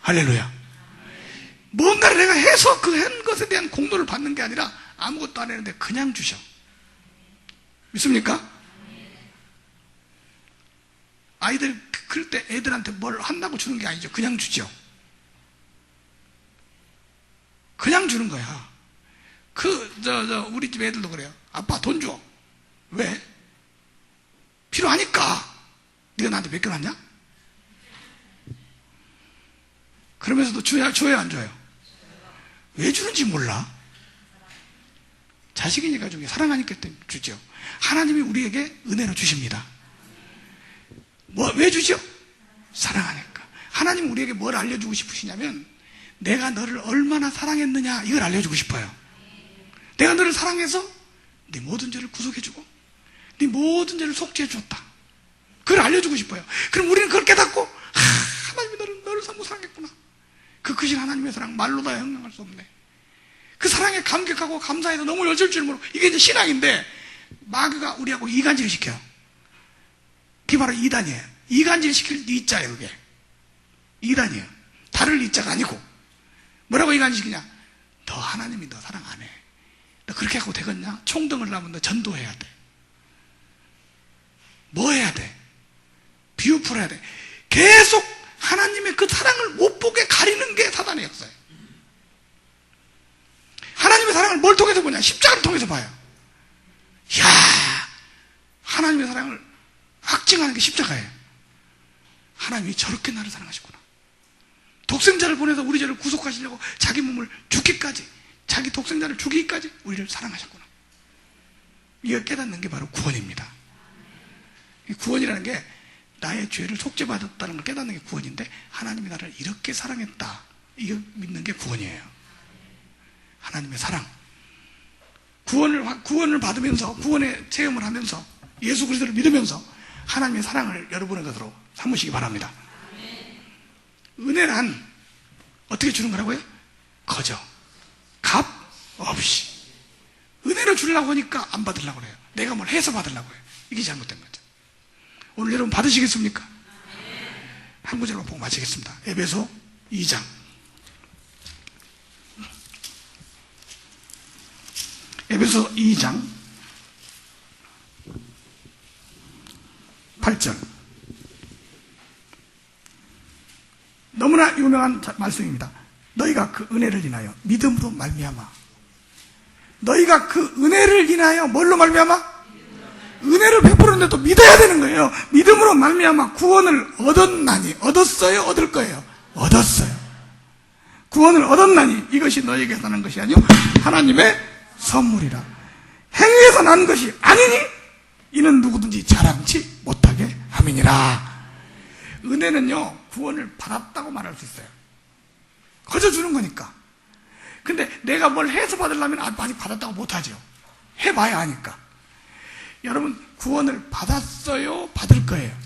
할렐루야. 뭔가를 내가 해서 그 한 것에 대한 공로를 받는 게 아니라 아무것도 안 했는데 그냥 주셔. 믿습니까? 아이들 그럴 때 애들한테 뭘 한다고 주는 게 아니죠. 그냥 주죠. 그냥 주는 거야. 우리 집 애들도 그래요. 아빠 돈 줘. 왜? 필요하니까. 네가 나한테 맡겨놨냐? 그러면서도 줘요, 안 줘요? 왜 주는지 몰라. 자식이니까 주게, 사랑하니까 주죠. 하나님이 우리에게 은혜로 주십니다. 왜 주죠? 사랑하니까. 하나님은 우리에게 뭘 알려주고 싶으시냐면, 내가 너를 얼마나 사랑했느냐, 이걸 알려주고 싶어요. 내가 너를 사랑해서 네 모든 죄를 구속해주고 네 모든 죄를 속죄해줬다, 그걸 알려주고 싶어요. 그럼 우리는 그걸 깨닫고, 하나님이 너를 너무 사랑했구나. 그 크신 하나님의 사랑 말로 다 형용할 수 없네. 그 사랑에 감격하고 감사해서 너무 여쩔 줄 모르고. 이게 이제 신앙인데, 마귀가 우리하고 이간질을 시켜요. 그게 바로 이단이에요. 이간질 시킬 이자예요. 그게 이단이에요. 다를 이자가 아니고. 뭐라고 이간질 시키냐? 너 하나님이 너 사랑 안 해. 너 그렇게 하고 되겠냐? 총등을 하면 너 전도해야 돼. 뭐 해야 돼? 비유풀어야 돼. 계속 하나님의 그 사랑을 못 보게 가리는 게 사단의 역사예요. 하나님의 사랑을 뭘 통해서 보냐? 십자가를 통해서 봐요. 이야, 하나님의 사랑을 확증하는 게 십자가예요. 하나님이 저렇게 나를 사랑하셨구나. 독생자를 보내서 우리 죄를 구속하시려고 자기 몸을 죽기까지, 자기 독생자를 죽이기까지 우리를 사랑하셨구나. 이걸 깨닫는 게 바로 구원입니다. 이 구원이라는 게 나의 죄를 속죄받았다는 걸 깨닫는 게 구원인데, 하나님이 나를 이렇게 사랑했다, 이거 믿는 게 구원이에요. 하나님의 사랑. 구원을 받으면서, 구원의 체험을 하면서, 예수 그리스도를 믿으면서 하나님의 사랑을 여러분의 것으로 삼으시기 바랍니다. 은혜란 어떻게 주는 거라고요? 거저, 값 없이. 은혜를 주려고 하니까 안 받으려고 그래요. 내가 뭘 해서 받으려고 해요. 이게 잘못된 거죠. 오늘 여러분 받으시겠습니까? 한 구절만 보고 마치겠습니다. 에베소 2장. 에베소 2장 8절. 너무나 유명한 말씀입니다. 너희가 그 은혜를 인하여 믿음으로 말미암아. 너희가 그 은혜를 인하여 뭘로 말미암아? 은혜를 베푸는데 또 믿어야 되는 거예요. 믿음으로 말미암아 구원을 얻었나니. 얻었어요? 얻을 거예요? 얻었어요. 구원을 얻었나니 이것이 너희에게서 나는 것이 아니요 하나님의 선물이라. 행위에서 난 것이 아니니 이는 누구든지 자랑치 못하게 함이니라. 은혜는요, 구원을 받았다고 말할 수 있어요. 거저 주는 거니까. 근데 내가 뭘 해서 받으려면 아직 받았다고 못하죠. 해봐야 하니까. 여러분, 구원을 받았어요? 받을 거예요?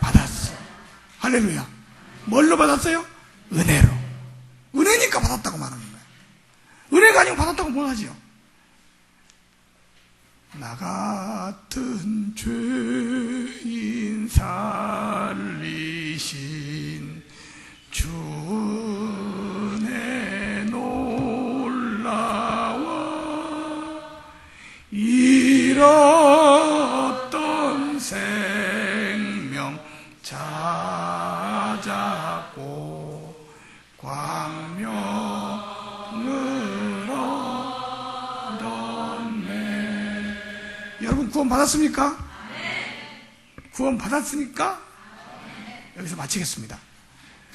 받았어요. 할렐루야. 뭘로 받았어요? 은혜로. 은혜니까 받았다고 말하는 거예요. 은혜가 아니고 받았다고 못하지요. 나 같은 죄인 살리신 주 은혜 놀라워 잃었던 생명 찾았고 광명으로 얻었네. 여러분 구원 받았습니까? 구원 받았으니까 여기서 마치겠습니다.